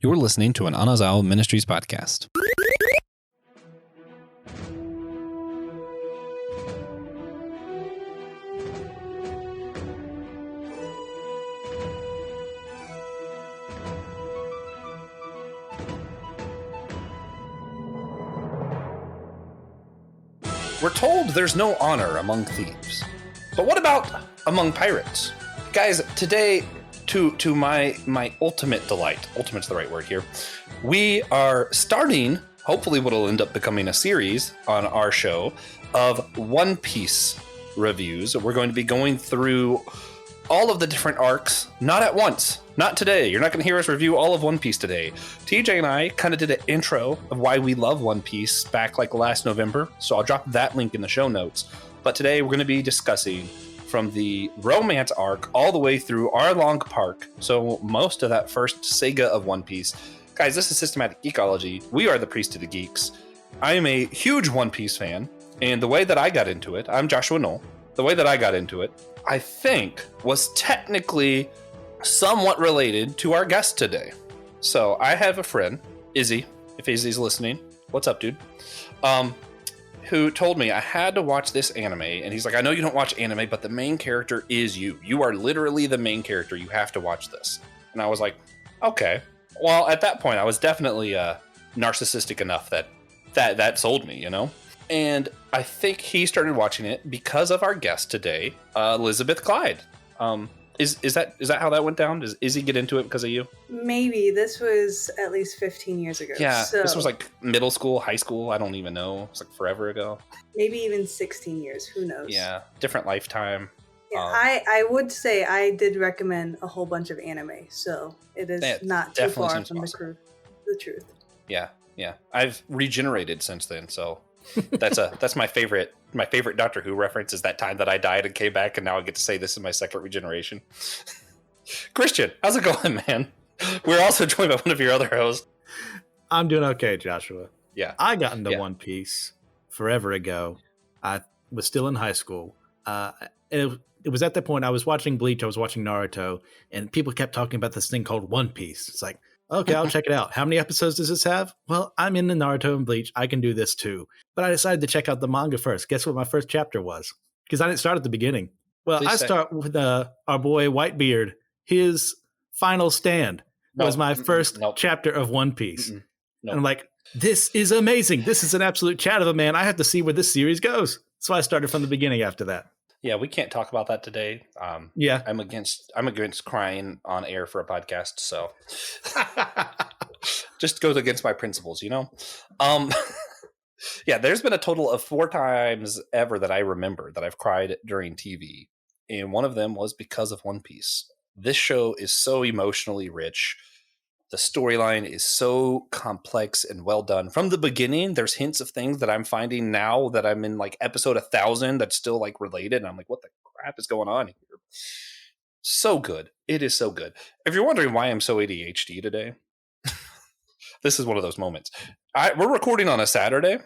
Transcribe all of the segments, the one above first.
You're listening to an Anazao Ministries podcast. We're told there's no honor among thieves. But what about among pirates? Guys, today, to my ultimate delight, ultimate's the right word here, we are starting, hopefully what'll end up becoming a series on our show, of One Piece reviews. We're going to be going through all of the different arcs, not at once, not today. You're not going to hear us review all of One Piece today. TJ and I kind of did an intro of why we love One Piece back like last November, so I'll drop that link in the show notes. But today we're going to be discussing from the romance arc all the way through our long park, so most of that first saga of One Piece. Guys, this is Systematic Geekology. We are the Priest of the Geeks. I am a huge One Piece fan, and the way that I got into it, I'm Joshua Knoll, the way that I got into it, I think was technically somewhat related to our guest today. So I have a friend, Izzy, if Izzy's listening. What's up, dude? Who told me I had to watch this anime, and he's like, I know you don't watch anime, but the main character is you. You are literally the main character. You have to watch this. And I was like, okay. Well, at that point, I was definitely narcissistic enough that sold me, you know? And I think he started watching it because of our guest today, Elizabeth Clyde. Is that how that went down? Does Izzy get into it because of you? Maybe. This was at least 15 years ago. Yeah, so this was like middle school, high school. I don't even know. It's like forever ago. Maybe even 16 years. Who knows? Yeah, different lifetime. Yeah, I would say I did recommend a whole bunch of anime, so it is not too far from the truth. Yeah. I've regenerated since then, so that's my favorite Doctor Who reference is that time that I died and came back, and now I get to say this is my second regeneration. Christian, how's it going, man? We're also joined by one of your other hosts. I'm doing okay, Joshua. Yeah. I got into One Piece forever ago. I was still in high school. It was at that point I was watching Bleach, I was watching Naruto, and people kept talking about this thing called One Piece. It's like, okay, I'll check it out. How many episodes does this have? Well, I'm in the Naruto and Bleach. I can do this too. But I decided to check out the manga first. Guess what my first chapter was? Because I didn't start at the beginning. Well, I start with our boy Whitebeard. His final stand was my first chapter of One Piece. And I'm like, this is amazing. This is an absolute chat of a man. I have to see where this series goes. So I started from the beginning after that. Yeah, we can't talk about that today. Yeah, I'm against crying on air for a podcast, so just goes against my principles, you know. Yeah, there's been a total of 4 times ever that I remember that I've cried during TV, and one of them was because of One Piece. This show is so emotionally rich. The storyline is so complex and well done. From the beginning, there's hints of things that I'm finding now that I'm in like episode 1000 that's still like related. And I'm like, what the crap is going on here? So good. It is so good. If you're wondering why I'm so ADHD today, this is one of those moments. We're recording on a Saturday.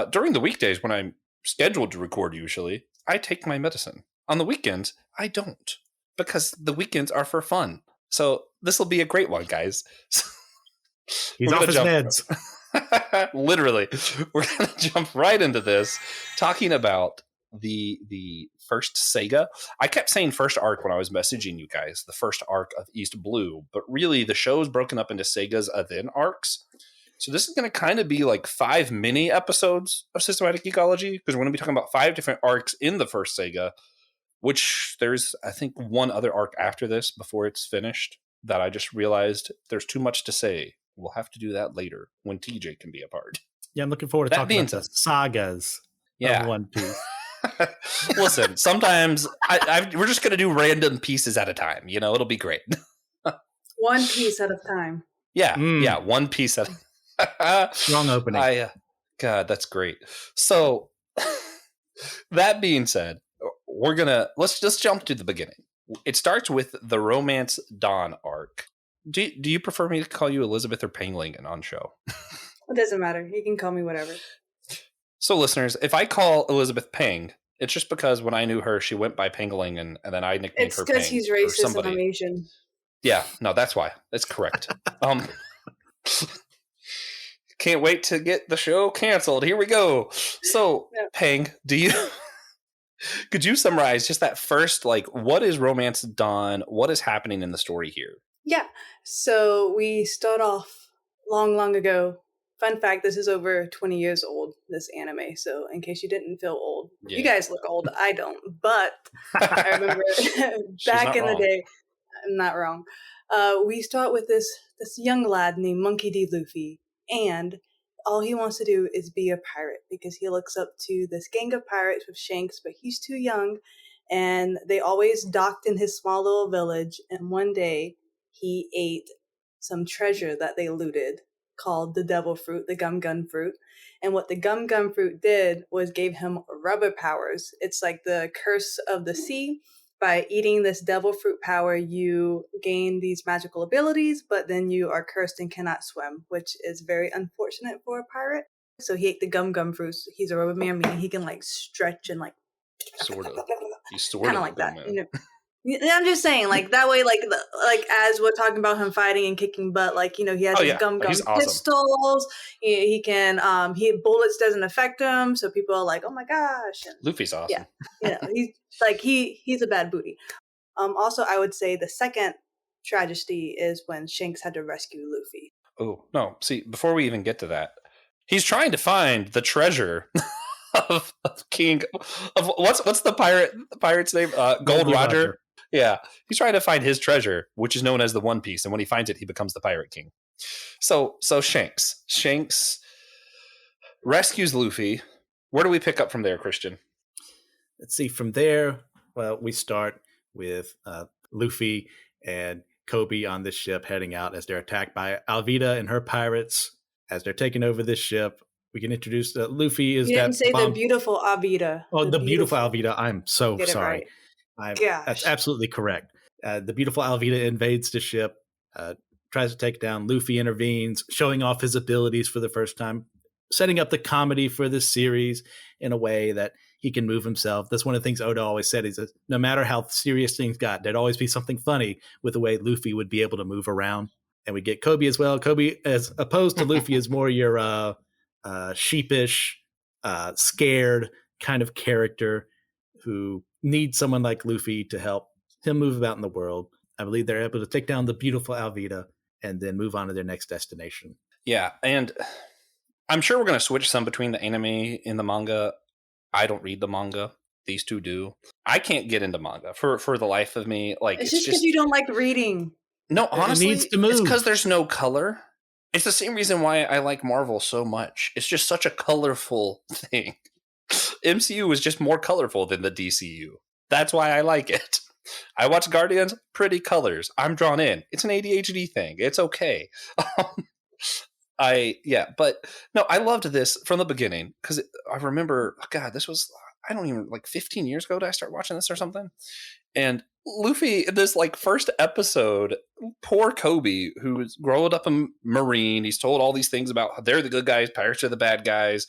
During the weekdays when I'm scheduled to record usually, I take my medicine. On the weekends, I don't. Because the weekends are for fun. So this will be a great one, guys. He's off his meds. Literally. We're going to jump right into this, talking about the first saga. I kept saying first arc when I was messaging you guys, the first arc of East Blue, but really the show is broken up into sagas and then arcs. So this is going to kind of be like 5 mini episodes of Systematic Geekology, because we're going to be talking about 5 different arcs in the first saga, which there's, I think, one other arc after this before it's finished that I just realized there's too much to say. We'll have to do that later when TJ can be a part. Yeah, I'm looking forward to talking about the sagas of One Piece. Listen, sometimes we're just going to do random pieces at a time. You know, it'll be great. One piece at a time. Yeah, one piece at a time. Strong opening. God, that's great. So, that being said, let's just jump to the beginning. It starts with the Romance Dawn arc. Do you prefer me to call you Elizabeth or Pangling on show? It doesn't matter. You can call me whatever. So listeners, if I call Elizabeth Pang, it's just because when I knew her, she went by Pangling, and then I nicknamed her Pang. It's because he's racist and I'm Asian. Yeah, no, that's why. That's correct. Can't wait to get the show canceled. Here we go. So, Pang, could you summarize just that first, like, what is Romance Dawn? What is happening in the story here? Yeah. So we start off long ago. Fun fact, this is over 20 years old, this anime. So in case you didn't feel old, you guys look old. I don't. But I remember back in the day, I'm not wrong. We start with this young lad named Monkey D. Luffy. And all he wants to do is be a pirate because he looks up to this gang of pirates with Shanks, but he's too young. And they always docked in his small little village. And one day he ate some treasure that they looted called the devil fruit, the gum gun fruit. And what the gum gun fruit did was gave him rubber powers. It's like the curse of the sea. By eating this devil fruit power, you gain these magical abilities, but then you are cursed and cannot swim, which is very unfortunate for a pirate. So he ate the gum fruit. He's a rubber man, meaning he can like stretch and like sort of. He's sort kind of like that. You know? I'm just saying, like that way, like as we're talking about him fighting and kicking butt, like he has his gum pistols. He can bullets doesn't affect him, so people are like, oh my gosh. And, Luffy's awesome. Yeah, he's like he's a bad booty. Also, I would say the second tragedy is when Shanks had to rescue Luffy. Oh no! See, before we even get to that, he's trying to find the treasure of King of what's the pirate's name? Gold Roger. Yeah, he's trying to find his treasure, which is known as the One Piece, and when he finds it, he becomes the Pirate King. So Shanks rescues Luffy. Where do we pick up from there, Christian? Let's see. From there, well, we start with Luffy and Kobe on this ship heading out as they're attacked by Alvida and her pirates. As they're taking over this ship, we can introduce Luffy is you that didn't say the beautiful Alvida. Oh, the beautiful Alvida. I'm so sorry. Right. That's absolutely correct. The beautiful Alvida invades the ship, tries to take down. Luffy intervenes, showing off his abilities for the first time, setting up the comedy for this series in a way that he can move himself. That's one of the things Oda always said. He says, no matter how serious things got, there'd always be something funny with the way Luffy would be able to move around. And we get Kobe as well. Kobe, as opposed to Luffy, is more your sheepish, scared kind of character who needs someone like Luffy to help him move about in the world. I believe they're able to take down the beautiful Alvida and then move on to their next destination. Yeah, and I'm sure we're going to switch some between the anime and the manga. I don't read the manga. These two do. I can't get into manga for the life of me. Like it's just because you don't like reading. No, honestly, it needs to move. It's because there's no color. It's the same reason why I like Marvel so much. It's just such a colorful thing. MCU is just more colorful than the DCU. That's why I like it. I watch Guardians, pretty colors. I'm drawn in. It's an ADHD thing. It's okay. But no, I loved this from the beginning because I remember, God, this was, I don't even, like 15 years ago did I start watching this or something? And Luffy, in this like first episode, poor Kobe, who's grown up a Marine, he's told all these things about they're the good guys, pirates are the bad guys,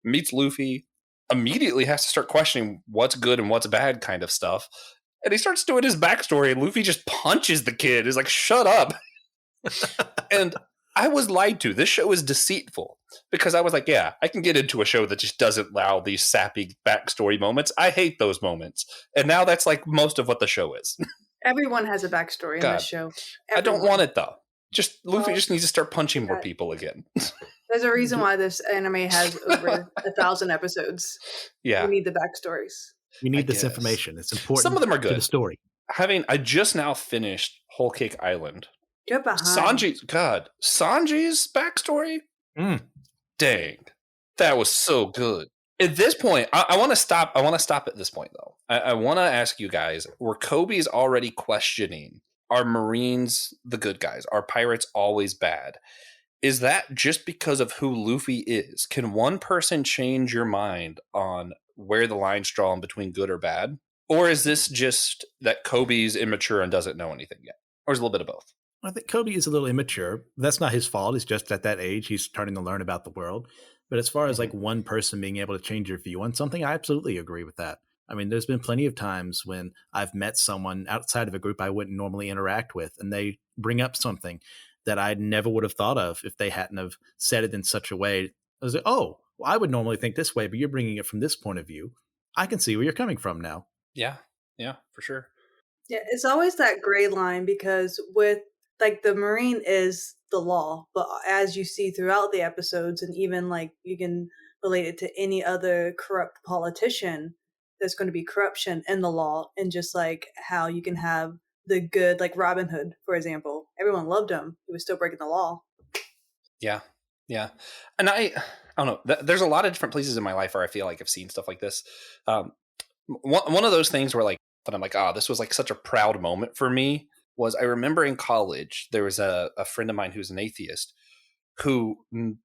meets Luffy, immediately has to start questioning what's good and what's bad kind of stuff. And he starts doing his backstory, and Luffy just punches the kid. He's like, shut up. And I was lied to. This show is deceitful because I was like, yeah, I can get into a show that just doesn't allow these sappy backstory moments. I hate those moments. And now that's like most of what the show is. Everyone has a backstory in this show. Everyone. I don't want it though. Luffy just needs to start punching more people again. There's a reason why this anime has over 1,000 episodes. Yeah. We need the backstories. We need this information. It's important. Some of them are good. To the story. I just now finished Whole Cake Island. Get behind. Sanji's backstory? Dang. That was so good. At this point, I want to stop. I want to stop at this point, though. I want to ask you guys, were Kobe's already questioning, are Marines the good guys? Are pirates always bad? Is that just because of who Luffy is? Can one person change your mind on where the line's drawn between good or bad? Or is this just that Kobe's immature and doesn't know anything yet? Or is it a little bit of both? I think Kobe is a little immature. That's not his fault. It's just at that age, he's starting to learn about the world. But as far as like one person being able to change your view on something, I absolutely agree with that. I mean, there's been plenty of times when I've met someone outside of a group I wouldn't normally interact with, and they bring up something that I never would have thought of if they hadn't have said it in such a way. I was like, oh, well, I would normally think this way, but you're bringing it from this point of view. I can see where you're coming from now. Yeah, for sure. Yeah, it's always that gray line because with like the Marine is the law, but as you see throughout the episodes, and even like you can relate it to any other corrupt politician, there's going to be corruption in the law, and just like how you can have the good, like Robin Hood, for example, everyone loved him, he was still breaking the law. Yeah, and I don't know. There's a lot of different places in my life where I feel like I've seen stuff like this. One of those things where like, but I'm like, this was like such a proud moment for me. Was I remember in college, there was a friend of mine who's an atheist who,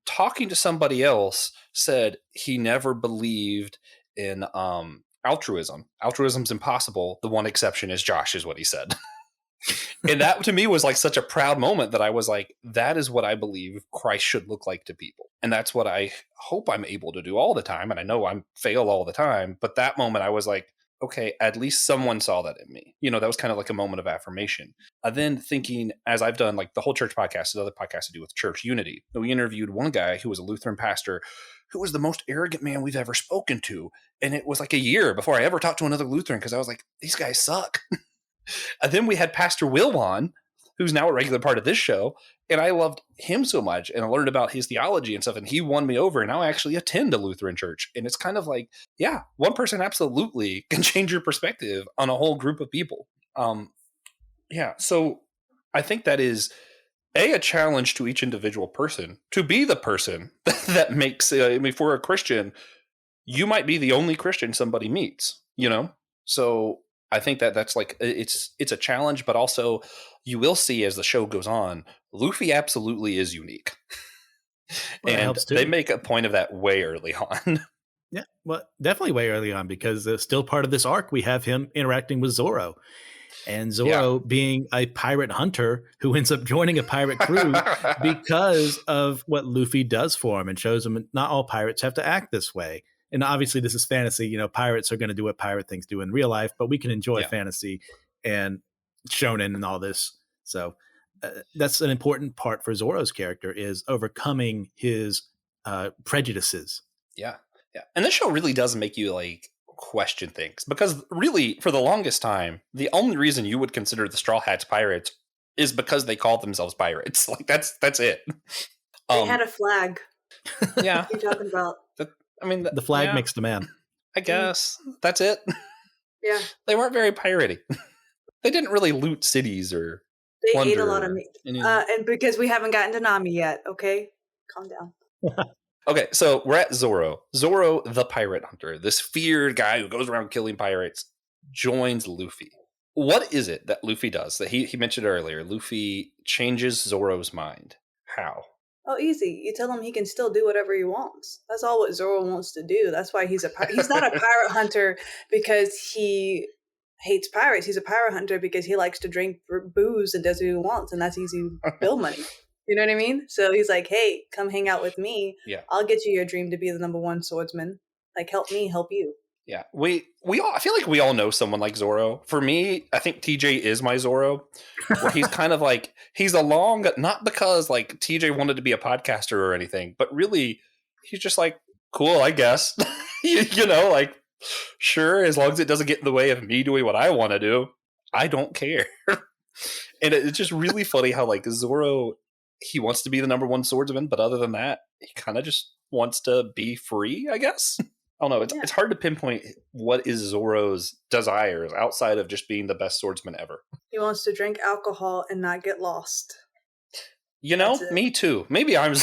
talking to somebody else, said he never believed in altruism. Altruism's impossible. The one exception is Josh, is what he said. And that to me was like such a proud moment that I was like, that is what I believe Christ should look like to people. And that's what I hope I'm able to do all the time. And I know I fail all the time. But that moment I was like, okay, at least someone saw that in me. That was kind of like a moment of affirmation. Then thinking, as I've done like the whole church podcast, another podcast to do with church unity, we interviewed one guy who was a Lutheran pastor who was the most arrogant man we've ever spoken to. And it was like a year before I ever talked to another Lutheran because I was like, these guys suck. And then we had Pastor Will on, who's now a regular part of this show. And I loved him so much. And I learned about his theology and stuff. And he won me over. And now I actually attend a Lutheran church. And it's kind of like, yeah, one person absolutely can change your perspective on a whole group of people. So I think that is a challenge to each individual person to be the person that makes, for a Christian, you might be the only Christian somebody meets, So I think that's like, it's a challenge, but also you will see as the show goes on, Luffy absolutely is unique. Well, and they make a point of that way early on. Yeah, well, definitely way early on, because still part of this arc, we have him interacting with Zoro. And Zoro being a pirate hunter who ends up joining a pirate crew because of what Luffy does for him, and shows him not all pirates have to act this way. And obviously this is fantasy, pirates are going to do what pirate things do in real life, but we can enjoy fantasy and shonen and all this. So that's an important part for Zoro's character, is overcoming his prejudices. Yeah. And this show really does make you like question things, because really for the longest time, the only reason you would consider the Straw Hats pirates is because they called themselves pirates. Like that's it. They had a flag. Yeah. What are you talking about? The flag makes the man. I guess that's it. Yeah. They weren't very piratey. They didn't really loot cities or they ate a lot of meat. And because we haven't gotten to Nami yet, okay? Calm down. Okay, so we're at Zoro. Zoro, the pirate hunter, this feared guy who goes around killing pirates, joins Luffy. What is it that Luffy does that he mentioned earlier? Luffy changes Zoro's mind. How? Oh, easy. You tell him he can still do whatever he wants. That's all what Zoro wants to do. That's why he's he's not a pirate hunter because he hates pirates. He's a pirate hunter because he likes to drink booze and does what he wants, and that's easy bill money. You know what I mean? So he's like, hey, come hang out with me. Yeah. I'll get you your dream to be the #1 swordsman. Like, help me, help you. Yeah. We all, I feel like we all know someone like Zoro. For me, I think TJ is my Zoro. Where he's kind of like, he's along, not because like TJ wanted to be a podcaster or anything, but really he's just like, cool, I guess. Like, sure, as long as it doesn't get in the way of me doing what I want to do, I don't care. And it's just really funny how like Zoro, he wants to be the #1 swordsman, but other than that, he kind of just wants to be free, I guess. I don't know. It's hard to pinpoint what is Zoro's desires outside of just being the best swordsman ever. He wants to drink alcohol and not get lost. Me too. Maybe I'm...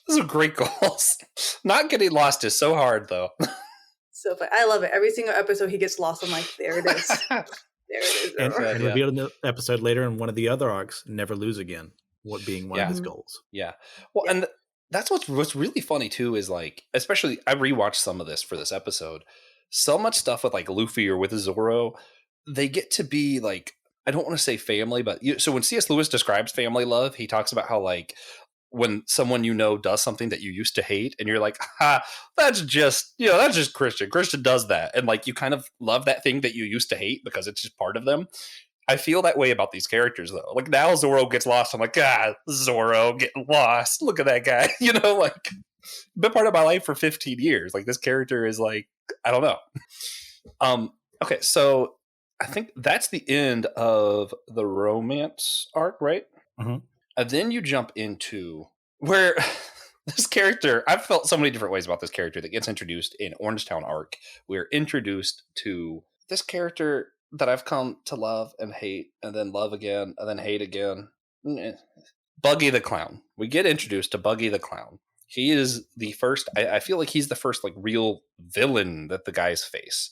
Those are great goals. Not getting lost is so hard, though. So fun. I love it. Every single episode he gets lost, I'm like, there it is. There it is. And revealed in the episode later in one of the other arcs, never lose again, what being one of his goals. Yeah. Well, and that's what's really funny too, is like, especially I rewatched some of this for this episode. So much stuff with like Luffy or with Zoro, they get to be like, I don't want to say family, but so when C.S. Lewis describes family love, he talks about how like when someone does something that you used to hate, and you're like, that's just Christian. Christian does that, and like you kind of love that thing that you used to hate because it's just part of them. I feel that way about these characters though. Like now Zoro gets lost, I'm like, Zoro getting lost. Look at that guy. Like been part of my life for 15 years. Like this character is like, I don't know. Okay, so I think that's the end of the romance arc, right? Mm-hmm. And then you jump into where this character, I've felt so many different ways about this character that gets introduced in Orangetown arc. We're introduced to this character that I've come to love and hate, and then love again, and then hate again. Buggy the Clown. We get introduced to Buggy the Clown. He is the first, I feel like he's the first like real villain that the guys face.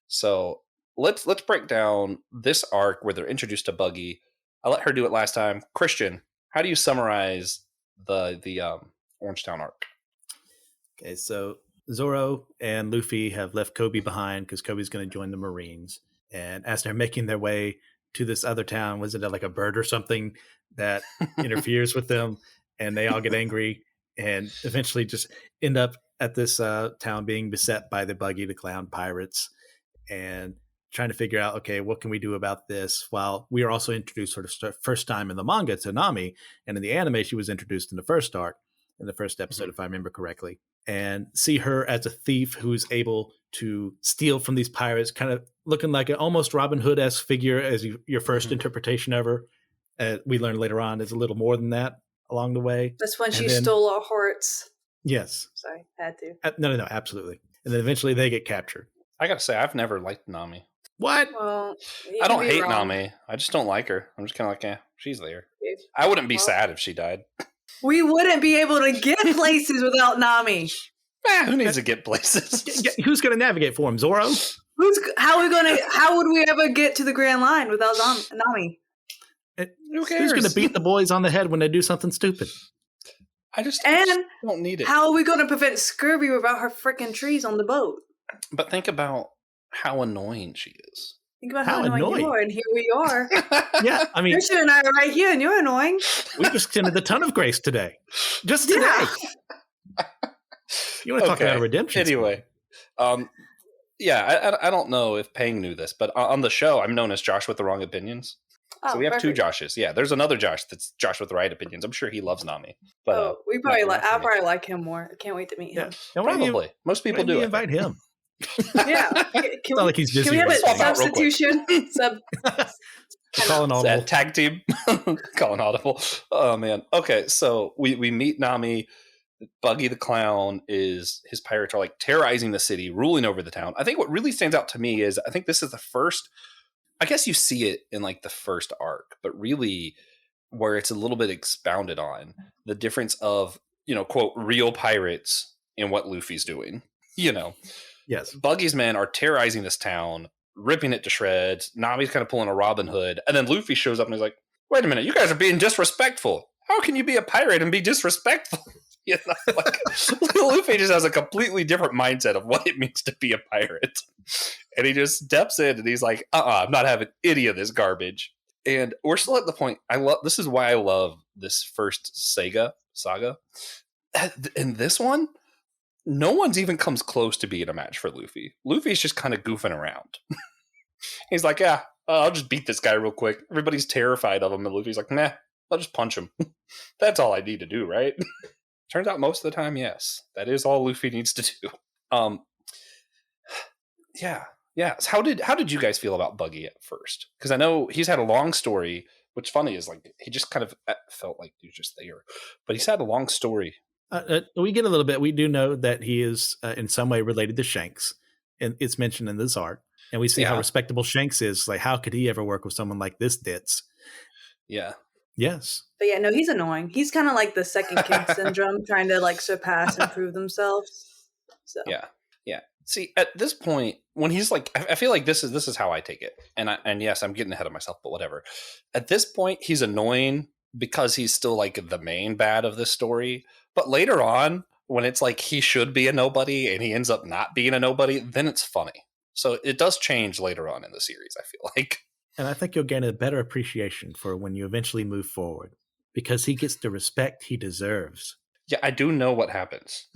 So let's break down this arc where they're introduced to Buggy. I let her do it last time. Christian, how do you summarize the Orangetown arc? Okay, so Zoro and Luffy have left Kobe behind because Kobe's going to join the Marines. And as they're making their way to this other town, was it like a bird or something that interferes with them? And they all get angry and eventually just end up at this town being beset by the Buggy the Clown pirates and trying to figure out, okay, what can we do about this? While we are also introduced sort of first time in the manga to Nami, and in the anime, she was introduced in the first arc, in the first episode, if I remember correctly, and see her as a thief who's able to steal from these pirates, kind of looking like an almost Robin Hood-esque figure as your first interpretation of her. We learn later on there's a little more than that along the way. That's when she stole our hearts. Yes. Sorry, had to. No, absolutely. And then eventually they get captured. I gotta say, I've never liked Nami. What? Well, I don't hate Nami. I just don't like her. I'm just kind of like, she's there. I wouldn't be sad if she died. We wouldn't be able to get places without Nami. Who needs to get places? Who's going to navigate for him? Zoro? How would we ever get to the Grand Line without Nami? Who cares? Who's going to beat the boys on the head when they do something stupid? I just don't need it. How are we going to prevent scurvy without her freaking trees on the boat? But think about how annoying she is. Think about how annoying you are, and here we are. Yeah, I mean, Christian and I are right here, and you're annoying. We just extended the ton of grace today. Just today. Yeah. You want to talk about redemption? Anyway, I don't know if Pang knew this, but on the show, I'm known as Josh with the wrong opinions. So we have two Joshes. Yeah, there's another Josh that's Josh with the right opinions. I'm sure he loves Nami. But I'll probably like him more. I can't wait to meet him. Yeah. Probably. Most people do. Invite him. Yeah. Can we have a substitution? Call an audible. Tag team. Call an audible. Oh, man. Okay, so we meet Nami. Buggy the Clown his pirates are like terrorizing the city, ruling over the town. I think what really stands out to me is I think this is the first, I guess you see it in like the first arc, but really where it's a little bit expounded on the difference of, quote, real pirates and what Luffy's doing, Yes. Buggy's men are terrorizing this town, ripping it to shreds. Nami's kind of pulling a Robin Hood. And then Luffy shows up and he's like, wait a minute, you guys are being disrespectful. How can you be a pirate and be disrespectful? Luffy just has a completely different mindset of what it means to be a pirate. And he just steps in and he's like, I'm not having any of this garbage. And we're still at the point, this is why I love this first saga. In this one, no one's even comes close to being a match for Luffy. Luffy's just kind of goofing around. He's like, I'll just beat this guy real quick. Everybody's terrified of him. And Luffy's like, nah, I'll just punch him. That's all I need to do, right? Turns out most of the time, yes. That is all Luffy needs to do. Yeah. So how did you guys feel about Buggy at first? Because I know he's had a long story. What's funny is like he just kind of felt like he was just there. But he's had a long story. We get a little bit. We do know that he is in some way related to Shanks. And it's mentioned in this arc. And we see how respectable Shanks is. Like, how could he ever work with someone like this ditz? Yeah. Yes. But yeah, no, he's annoying. He's kind of like the second kid syndrome, trying to like surpass and prove themselves. So yeah. See, at this point, when he's like, I feel like this is how I take it. And yes, I'm getting ahead of myself, but whatever. At this point, he's annoying because he's still like the main bad of this story. But later on, when it's like he should be a nobody and he ends up not being a nobody, then it's funny. So it does change later on in the series, I feel like. And I think you'll gain a better appreciation for when you eventually move forward because he gets the respect he deserves. Yeah, I do know what happens.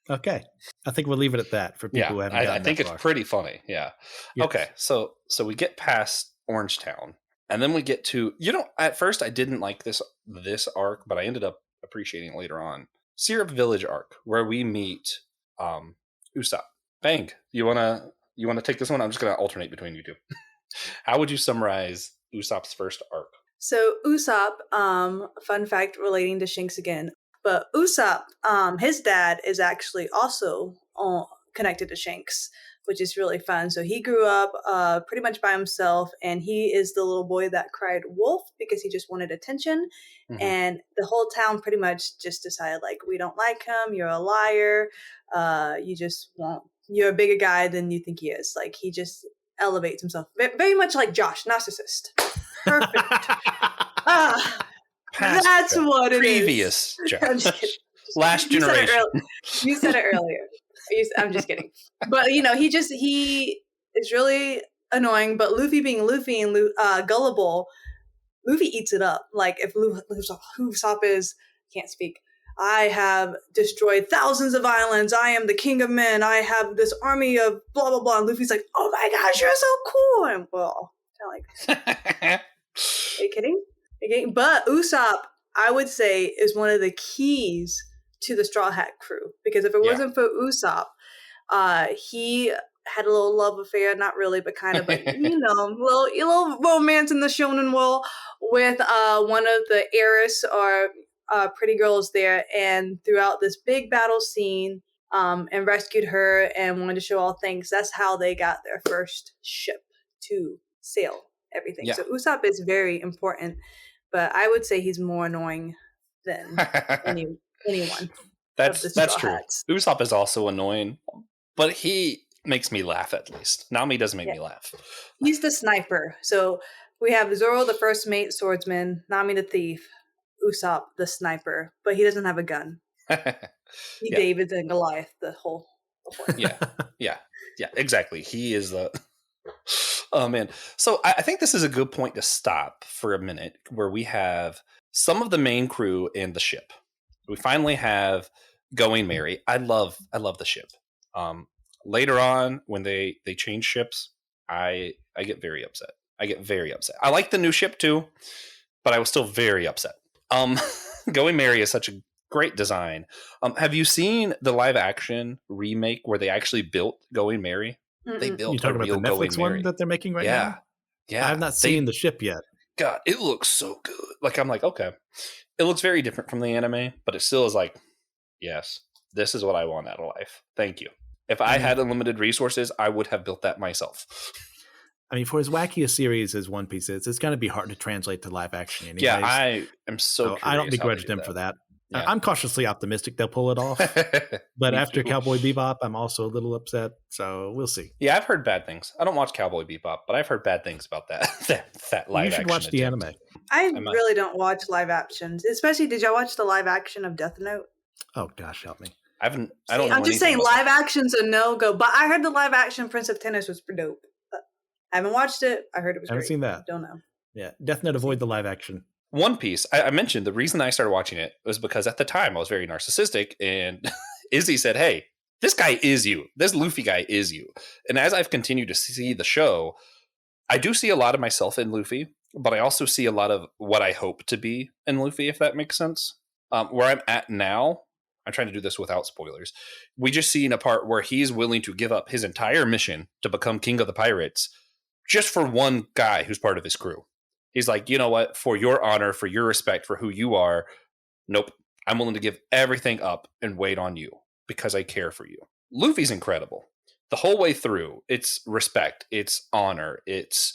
Okay. I think we'll leave it at that for people who haven't gotten I think that it's far. pretty funny. Yeah. Yes. Okay. So we get past Orangetown And then we get to, at first I didn't like this arc, but I ended up appreciating it later on. Syrup Village arc, where we meet Usopp. Bang, you wanna take this one? I'm just gonna alternate between you two. How would you summarize Usopp's first arc? So Usopp, fun fact relating to Shanks again, but Usopp, his dad is actually also connected to Shanks, which is really fun. So he grew up pretty much by himself, and he is the little boy that cried wolf because he just wanted attention. Mm-hmm. And the whole town pretty much just decided, like, we don't like him, you're a liar, you're a bigger guy than you think he is. Like, he just elevates himself. Very much like Josh, narcissist. Perfect. That's what it previous is. I'm just kidding. Last generation. You said it earlier. I'm just kidding. But, he is really annoying. But Luffy being Luffy and gullible, Luffy eats it up. Like, if Usopp is, can't speak, I have destroyed thousands of islands. I am the king of men. I have this army of blah, blah, blah. And Luffy's like, oh my gosh, you're so cool. And well, kind of like, are you kidding? But Usopp, I would say, is one of the keys to the Straw Hat crew. Because if it wasn't for Usopp, he had a little love affair, not really, but kind of, but little romance in the shonen world with one of the heiress or pretty girls there, and throughout this big battle scene, and rescued her and wanted to show all things. That's how they got their first ship to sail everything. So Usopp is very important, but I would say he's more annoying than anyone. That's true. Usopp is also annoying, but he makes me laugh at least. Nami doesn't make me laugh. He's the sniper. So we have Zoro, the first mate swordsman, Nami the thief, Usopp the sniper, but he doesn't have a gun. David and Goliath, the whole yeah, exactly. He is the oh man. So I think this is a good point to stop for a minute, where we have some of the main crew in the ship. We finally have Going Merry. I love the ship. Later on, when they change ships, I get very upset. I like the new ship too, but I was still very upset. Going Merry is such a great design. Have you seen the live action remake where they actually built Going Merry? Mm-mm. They built you talking about the Netflix one that they're making right now? Yeah. I have not seen the ship yet. God, it looks so good. Like, I'm like, okay. It looks very different from the anime, but it still is like, yes, this is what I want out of life. Thank you. If I had unlimited resources, I would have built that myself. I mean, for as wacky a series as One Piece is, it's going to be hard to translate to live action anyways. Yeah, I am so I don't begrudge them for that. Yeah. I'm cautiously optimistic they'll pull it off. But after Cowboy Bebop, I'm also a little upset. So we'll see. Yeah, I've heard bad things. I don't watch Cowboy Bebop, but I've heard bad things about that live action. You should watch the anime. I really don't watch live actions. Especially, did y'all watch the live action of Death Note? Oh gosh, help me. I don't know. I'm just saying live action's a no-go. But I heard the live action Prince of Tennis was pretty dope. But I haven't watched it. I heard it was great. I haven't seen that. Don't know. Yeah, Death Note, avoid the live action. One Piece, I mentioned the reason I started watching it was because at the time I was very narcissistic, and Izzy said, hey, this guy is you. This Luffy guy is you. And as I've continued to see the show, I do see a lot of myself in Luffy, but I also see a lot of what I hope to be in Luffy, if that makes sense. Where I'm at now, I'm trying to do this without spoilers. We just see in a part where he's willing to give up his entire mission to become king of the pirates just for one guy who's part of his crew. He's like, you know what? For your honor, for your respect, for who you are, nope. I'm willing to give everything up and wait on you because I care for you. Luffy's incredible. The whole way through, it's respect, it's honor, it's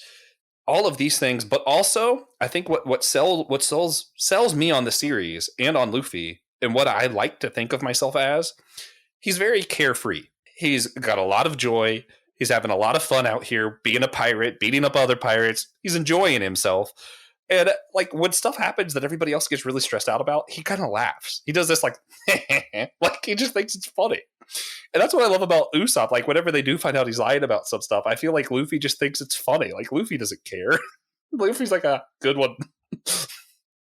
all of these things. But also, I think what sells me on the series and on Luffy, and what I like to think of myself as, he's very carefree. He's got a lot of joy. He's having a lot of fun out here being a pirate, beating up other pirates. He's enjoying himself. And like when stuff happens that everybody else gets really stressed out about, he kind of laughs. He does this like, like he just thinks it's funny. And that's what I love about Usopp. Like whenever they do find out he's lying about some stuff, I feel like Luffy just thinks it's funny. Like Luffy doesn't care. Luffy's like a good one.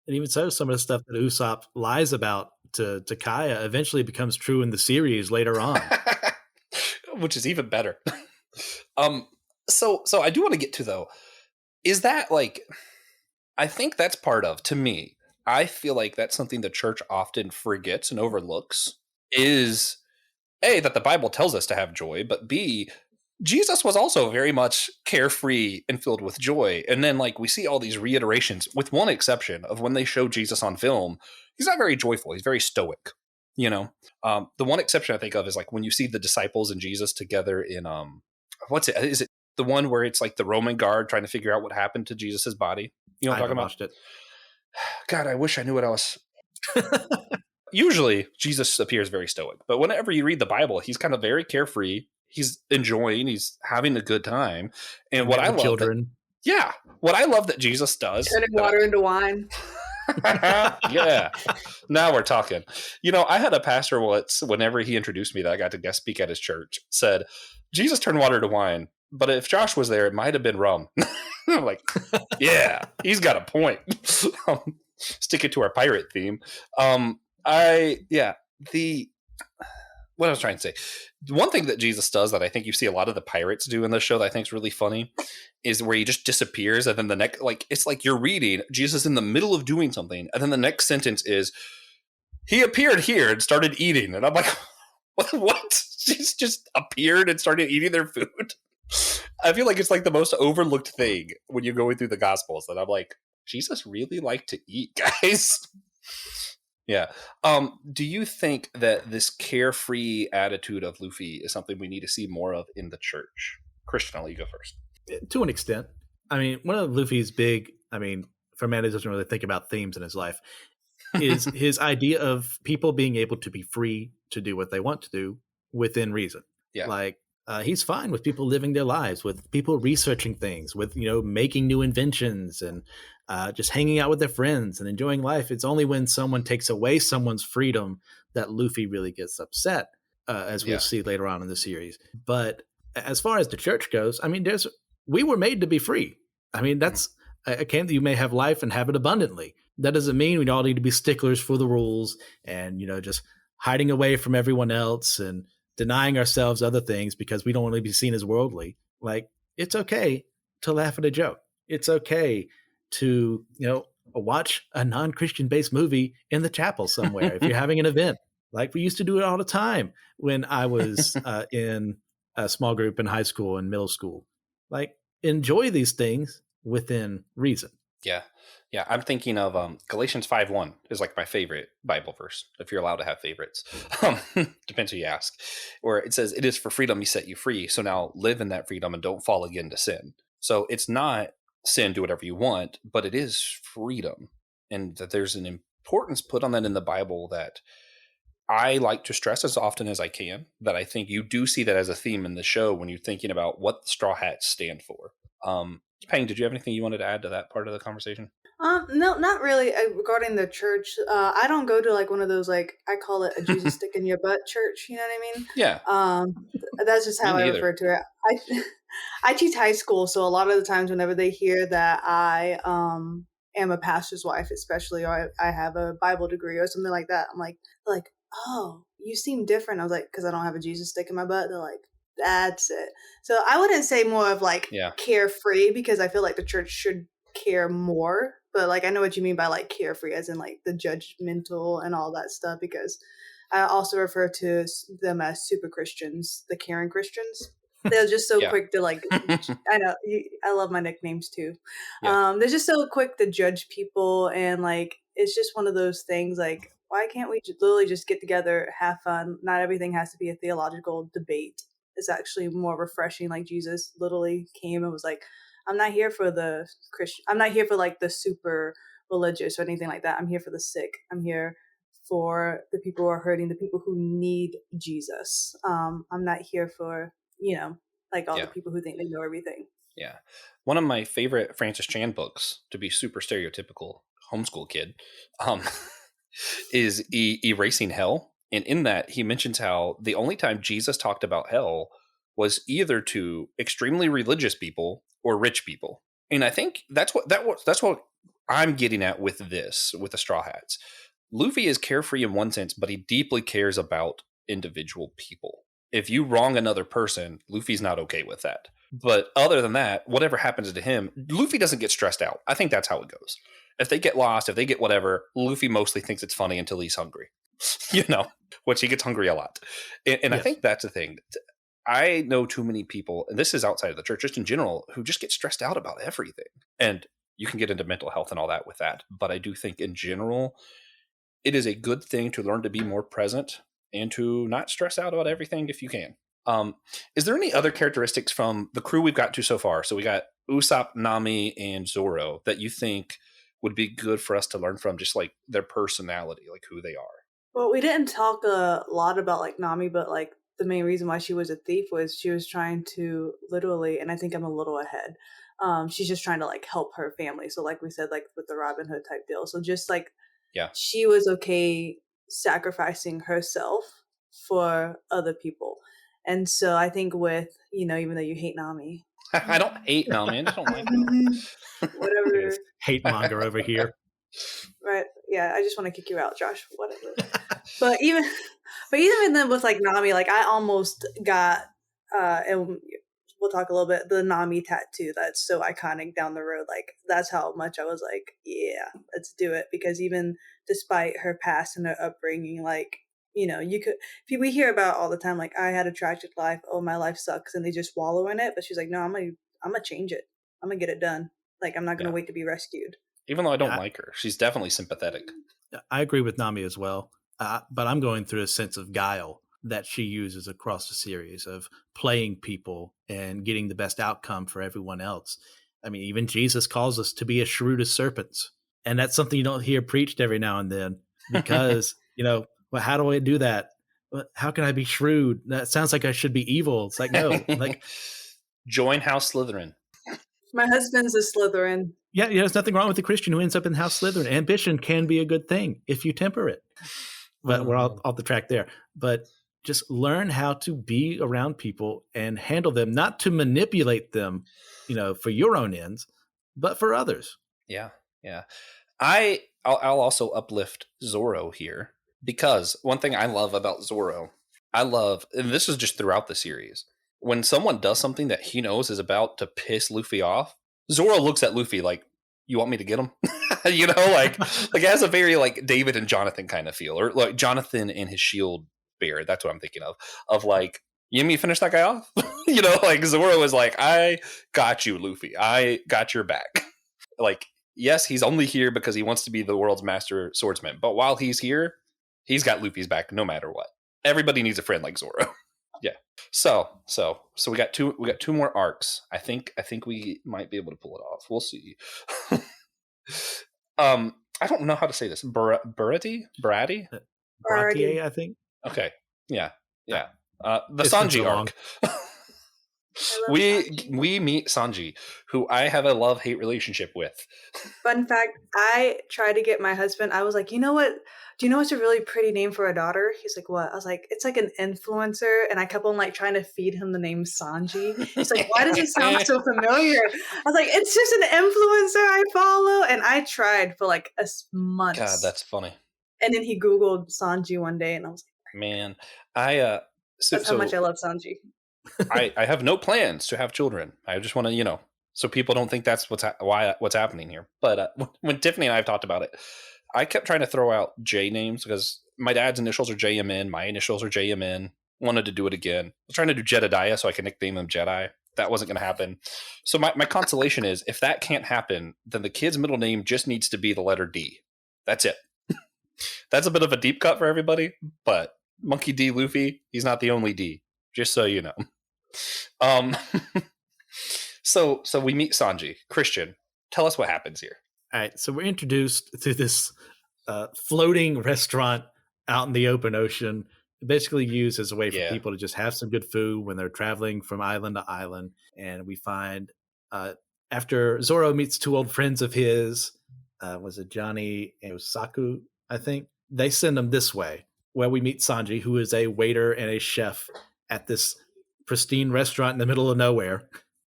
And even so, some of the stuff that Usopp lies about to Kaya eventually becomes true in the series later on. Which is even better. So I do want to get to, though, is that like, I think that's part of, to me, I feel like that's something the church often forgets and overlooks is A, that the Bible tells us to have joy, but B, Jesus was also very much carefree and filled with joy. And then, like, we see all these reiterations, with one exception of when they show Jesus on film, he's not very joyful. He's very stoic, you know? The one exception I think of is like when you see the disciples and Jesus together in, what's it? Is it the one where it's like the Roman guard trying to figure out what happened to Jesus's body? You know what I'm talking about? Watched it. God, I wish I knew what I was. Usually, Jesus appears very stoic, but whenever you read the Bible, he's kind of very carefree. He's enjoying. He's having a good time. And what I love, children. What I love that Jesus does, turning water into wine. Yeah, now we're talking. You know, I had a pastor once, whenever he introduced me that I got to guest speak at his church, said, Jesus turned water to wine, but if Josh was there, it might have been rum. I'm like, yeah, he's got a point. Stick it to our pirate theme. What I was trying to say, one thing that Jesus does that I think you see a lot of the pirates do in this show that I think is really funny is where he just disappears, and then the next, like, it's like you're reading Jesus in the middle of doing something, and then the next sentence is he appeared here and started eating, and I'm like, what? He's just appeared and started eating their food. I feel like it's like the most overlooked thing when you're going through the Gospels, that I'm like, Jesus really liked to eat, guys. Yeah. Do you think that this carefree attitude of Luffy is something we need to see more of in the church? Christian, I'll let you go first. To an extent. I mean, one of Luffy's big, for a man who doesn't really think about themes in his life, is his idea of people being able to be free to do what they want to do within reason. Yeah. Like, he's fine with people living their lives, with people researching things, with, making new inventions and just hanging out with their friends and enjoying life. It's only when someone takes away someone's freedom that Luffy really gets upset, as we'll see later on in the series. But as far as the church goes, we were made to be free. That's you may have life and have it abundantly. That doesn't mean we all need to be sticklers for the rules and, just hiding away from everyone else and denying ourselves other things because we don't want to be seen as worldly. Like, it's okay to laugh at a joke. It's okay to, watch a non-Christian based movie in the chapel somewhere if you're having an event. Like, we used to do it all the time when I was in a small group in high school and middle school. Like, enjoy these things within reason. Yeah. Yeah. I'm thinking of Galatians 5:1 is like my favorite Bible verse, if you're allowed to have favorites. Depends who you ask. Where it says, it is for freedom he set you free. So now live in that freedom and don't fall again to sin. So it's not sin, do whatever you want, but it is freedom. And that there's an importance put on that in the Bible that I like to stress as often as I can, that I think you do see that as a theme in the show when you're thinking about what the Straw Hats stand for. Peng, did you have anything you wanted to add to that part of the conversation? No, not really. Regarding the church, I don't go to like one of those, like, I call it a Jesus stick in your butt church. You know what I mean? Yeah. That's just how I refer to it. I teach high school, so a lot of the times whenever they hear that I am a pastor's wife, especially, or I have a Bible degree or something like that, I'm like, oh, you seem different. I was like, because I don't have a Jesus stick in my butt. They're like, that's it. So I wouldn't say more of like carefree, because I feel like the church should care more. But like, I know what you mean by like carefree, as in like the judgmental and all that stuff, because I also refer to them as super Christians, the Karen Christians. They're just so quick to like, I know, I love my nicknames too. Yeah. They're just so quick to judge people. And like, it's just one of those things, like, why can't we literally just get together, have fun? Not everything has to be a theological debate. It's actually more refreshing. Like, Jesus literally came and was like, I'm not here for the Christian. I'm not here for like the super religious or anything like that. I'm here for the sick. I'm here for the people who are hurting, the people who need Jesus. I'm not here for, like all the people who think they know everything. Yeah. One of my favorite Francis Chan books, to be super stereotypical homeschool kid, is Erasing Hell. And in that, he mentions how the only time Jesus talked about hell was either to extremely religious people or rich people. And I think that's what I'm getting at with this, with the Straw Hats. Luffy is carefree in one sense, but he deeply cares about individual people. If you wrong another person, Luffy's not okay with that. But other than that, whatever happens to him, Luffy doesn't get stressed out. I think that's how it goes. If they get lost, if they get whatever, Luffy mostly thinks it's funny until he's hungry, which he gets hungry a lot. And yes. I think that's the thing. I know too many people, and this is outside of the church, just in general, who just get stressed out about everything. And you can get into mental health and all that with that. But I do think in general, it is a good thing to learn to be more present and to not stress out about everything if you can. Is there any other characteristics from the crew we've got to so far? So we got Usopp, Nami, and Zoro that you think would be good for us to learn from, just like their personality, like who they are? Well, we didn't talk a lot about like Nami, but like the main reason why she was a thief was she was trying to literally, and I think I'm a little ahead. She's just trying to like help her family. So like we said, like with the Robin Hood type deal. So just like, she was okay sacrificing herself for other people. And so I think with, even though you hate Nami. I don't hate Nami. I just don't like Nami. Whatever. Hate monger over here. Right. Yeah. I just want to kick you out, Josh. Whatever. But even then with like Nami, like I almost got, and we'll talk a little bit, the Nami tattoo that's so iconic down the road. Like that's how much I was like, yeah, let's do it. Because even despite her past and her upbringing, like, we hear about all the time, like I had a tragic life. Oh, my life sucks. And they just wallow in it. But she's like, no, I'm going to change it. I'm going to get it done. Like, I'm not going to wait to be rescued. Even though I don't like her, she's definitely sympathetic. I agree with Nami as well. But I'm going through a sense of guile that she uses across the series of playing people and getting the best outcome for everyone else. I mean, even Jesus calls us to be as shrewd as serpents. And that's something you don't hear preached every now and then because, well, how do I do that? How can I be shrewd? That sounds like I should be evil. It's like, no, like join House Slytherin. My husband's a Slytherin. Yeah, there's nothing wrong with a Christian who ends up in House Slytherin. Ambition can be a good thing if you temper it. But we're all off the track there. But just learn how to be around people and handle them, not to manipulate them, for your own ends, but for others. Yeah. I'll also uplift Zoro here. Because one thing I love about Zoro, and this is just throughout the series, when someone does something that he knows is about to piss Luffy off, Zoro looks at Luffy like, you want me to get him? like it has a very like David and Jonathan kind of feel, or like Jonathan and his shield bearer. That's what I'm thinking of like, you mean finish that guy off? Like Zoro is like, I got you, Luffy. I got your back. Like, yes, he's only here because he wants to be the world's master swordsman. But while he's here, he's got Luffy's back no matter what. Everybody needs a friend like Zoro. Yeah. So we got two more arcs. I think we might be able to pull it off. We'll see. I don't know how to say this. Bratty, I think. Okay. Yeah. The Sanji arc. We meet Sanji, who I have a love-hate relationship with. Fun fact, I tried to get my husband, I was like, you know what? Do you know what's a really pretty name for a daughter? He's like, what? I was like, it's like an influencer. And I kept on like trying to feed him the name Sanji. He's like, why does it sound so familiar? I was like, it's just an influencer I follow. And I tried for like a month. God, that's funny. And then he Googled Sanji one day and I was like, man, that's how much I love Sanji. I have no plans to have children. I just want to, so people don't think that's what's happening here. But when Tiffany and I have talked about it, I kept trying to throw out J names because my dad's initials are JMN, my initials are JMN. Wanted to do it again. I was trying to do Jedediah so I could nickname him Jedi. That wasn't going to happen. So my consolation is, if that can't happen, then the kid's middle name just needs to be the letter D. That's it. That's a bit of a deep cut for everybody, but Monkey D. Luffy, he's not the only D. Just so you know. So we meet Sanji. Christian, tell us what happens here. All right, so we're introduced to this floating restaurant out in the open ocean, basically used as a way for people to just have some good food when they're traveling from island to island. And we find after Zoro meets two old friends of his, was it Johnny and Osaku, I think? They send him this way, where we meet Sanji, who is a waiter and a chef at this pristine restaurant in the middle of nowhere.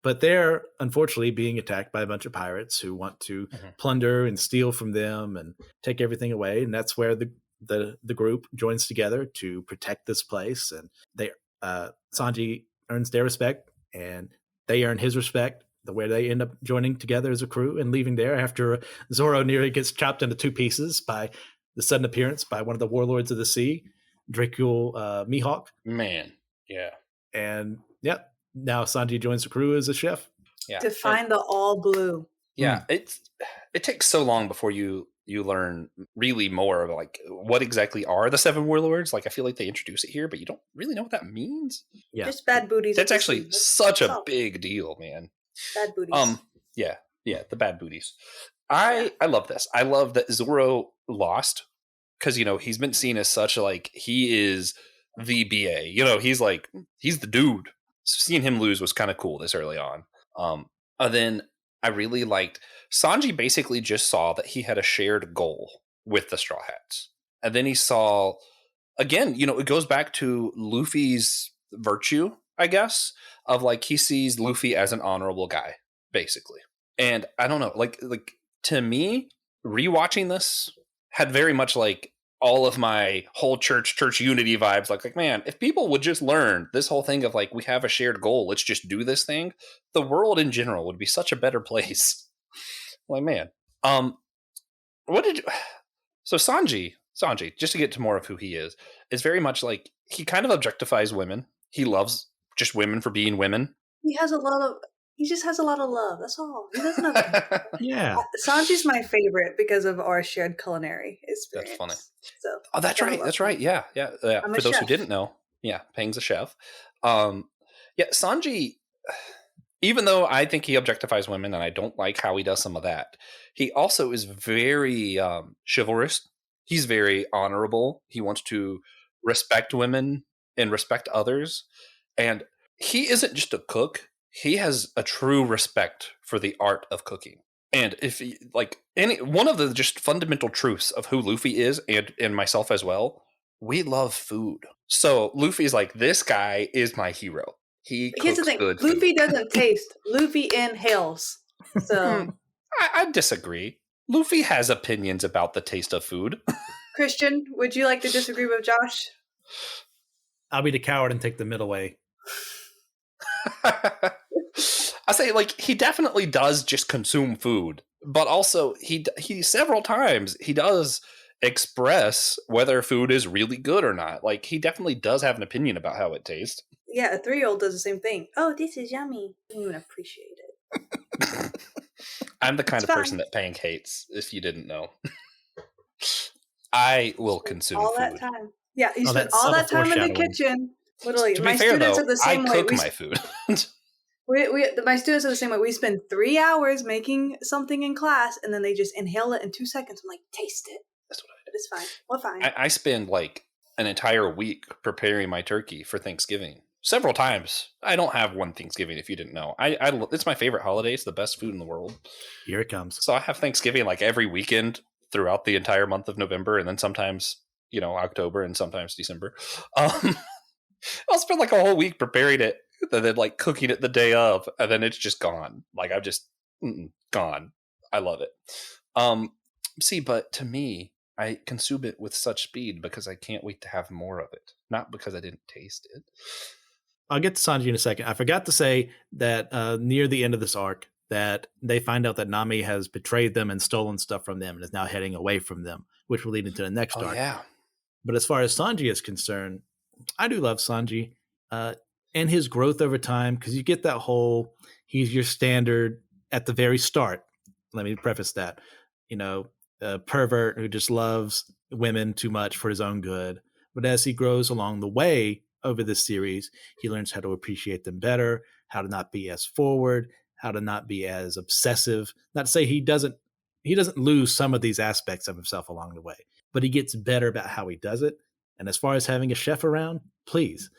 But they're unfortunately being attacked by a bunch of pirates who want to plunder and steal from them and take everything away. And that's where the group joins together to protect this place. And they Sanji earns their respect and They earn his respect, where they end up joining together as a crew and leaving there after Zoro nearly gets chopped into 2 pieces by the sudden appearance by one of the warlords of the sea, Dracul Mihawk. Man, yeah. And now Sanji joins the crew as a chef. Yeah. To find the all blue. Yeah, it takes so long before you learn really more of like what exactly are the 7 warlords. Like I feel like they introduce it here, but you don't really know what that means. Yeah, Just bad booties. That's actually such a big deal, man. Bad booties. Yeah, the bad booties. I love this. I love that Zoro lost because he's been seen as such like he is the BA. He's the dude. So seeing him lose was kind of cool this early on. And then I really liked Sanji basically just saw that he had a shared goal with the Straw Hats. And then he saw, again, it goes back to Luffy's virtue, I guess, of like he sees Luffy as an honorable guy, basically. And I don't know, like to me, rewatching this had very much like all of my whole church unity vibes. Like, man, if people would just learn this whole thing of like, we have a shared goal, let's just do this thing, the world in general would be such a better place. Like, man, so Sanji, just to get to more of who he is very much like, he kind of objectifies women. He loves just women for being women. He just has a lot of love. That's all. He doesn't have. Yeah. Sanji's my favorite because of our shared culinary experience. That's funny. So, that's right. That's right. Yeah. For those who didn't know, Pang's a chef. Sanji, even though I think he objectifies women and I don't like how he does some of that, he also is very chivalrous. He's very honorable. He wants to respect women and respect others. And he isn't just a cook. He has a true respect for the art of cooking. And if one of the just fundamental truths of who Luffy is and myself as well, we love food. So Luffy's like, this guy is my hero. Here's the thing. Luffy doesn't taste. Luffy inhales. So I disagree. Luffy has opinions about the taste of food. Christian, would you like to disagree with Josh? I'll be the coward and take the middle way. I say, he definitely does just consume food, but also he several times he does express whether food is really good or not. Like, he definitely does have an opinion about how it tastes. Yeah, a 3-year-old does the same thing. Oh, this is yummy. I don't even appreciate it. I'm the kind of person that Pang hates, if you didn't know. I will consume all food. That time. Yeah, you spent all that time in the kitchen. Literally, to be fair, though, I cook my food. My students are the same way. We spend 3 hours making something in class, and then they just inhale it in 2 seconds. I'm like, taste it. That's what I do. It's fine. We're fine. I spend an entire week preparing my turkey for Thanksgiving. Several times. I don't have one Thanksgiving, if you didn't know. It's my favorite holiday. It's the best food in the world. Here it comes. So I have Thanksgiving every weekend throughout the entire month of November, and then sometimes October and sometimes December. I'll spend a whole week preparing it, and then cooking it the day of, and then it's just gone. I'm just gone. I love it. But to me, I consume it with such speed because I can't wait to have more of it, not because I didn't taste it. I'll get to Sanji in a second. I forgot to say that near the end of this arc, that they find out that Nami has betrayed them and stolen stuff from them and is now heading away from them, which will lead into the next arc. Yeah. But as far as Sanji is concerned, I do love Sanji and his growth over time, because you get that whole, he's your standard at the very start. Let me preface that. A pervert who just loves women too much for his own good. But as he grows along the way over this series, he learns how to appreciate them better, how to not be as forward, how to not be as obsessive. Not to say he doesn't lose some of these aspects of himself along the way, but he gets better about how he does it. And as far as having a chef around, please,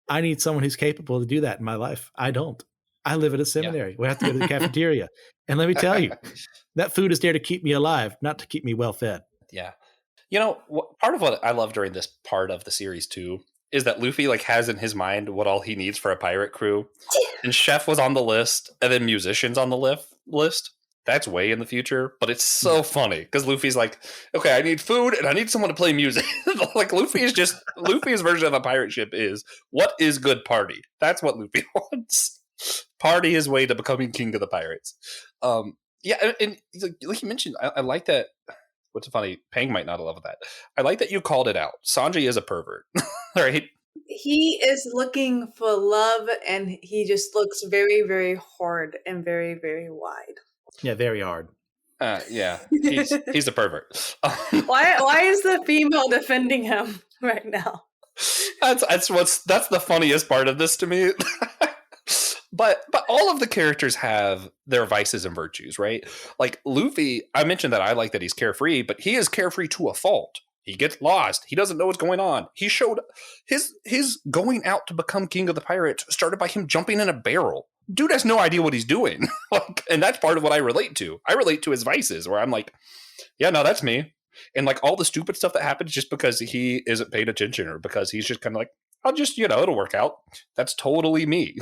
I need someone who's capable to do that in my life. I don't. I live at a seminary. We have to go to the cafeteria. And let me tell you, that food is there to keep me alive, not to keep me well fed. Yeah. Part of what I love during this part of the series too is that Luffy has in his mind what all he needs for a pirate crew. And chef was on the list, and then musicians on the list. That's way in the future, but it's so funny because Luffy's okay, I need food and I need someone to play music. Luffy's version of a pirate ship is, what is good party? That's what Luffy wants. party his way to becoming king of the pirates. Yeah, and like you mentioned, I like that. What's funny, Pang might not love that. I like that you called it out. Sanji is a pervert, right? He is looking for love, and he just looks very, very hard and very, very wide. Yeah, very hard. Yeah, he's a pervert. Why is the female defending him right now? That's the funniest part of this to me. But all of the characters have their vices and virtues, right? Like Luffy, I mentioned that I like that he's carefree, but he is carefree to a fault. He gets lost. He doesn't know what's going on. He showed his going out to become king of the pirates started by him jumping in a barrel. Dude has no idea what he's doing. And that's part of what I relate to. I relate to his vices where I'm like, yeah, no, that's me. And like all the stupid stuff that happens just because he isn't paying attention or because he's just kind of like, I'll just, it'll work out. That's totally me.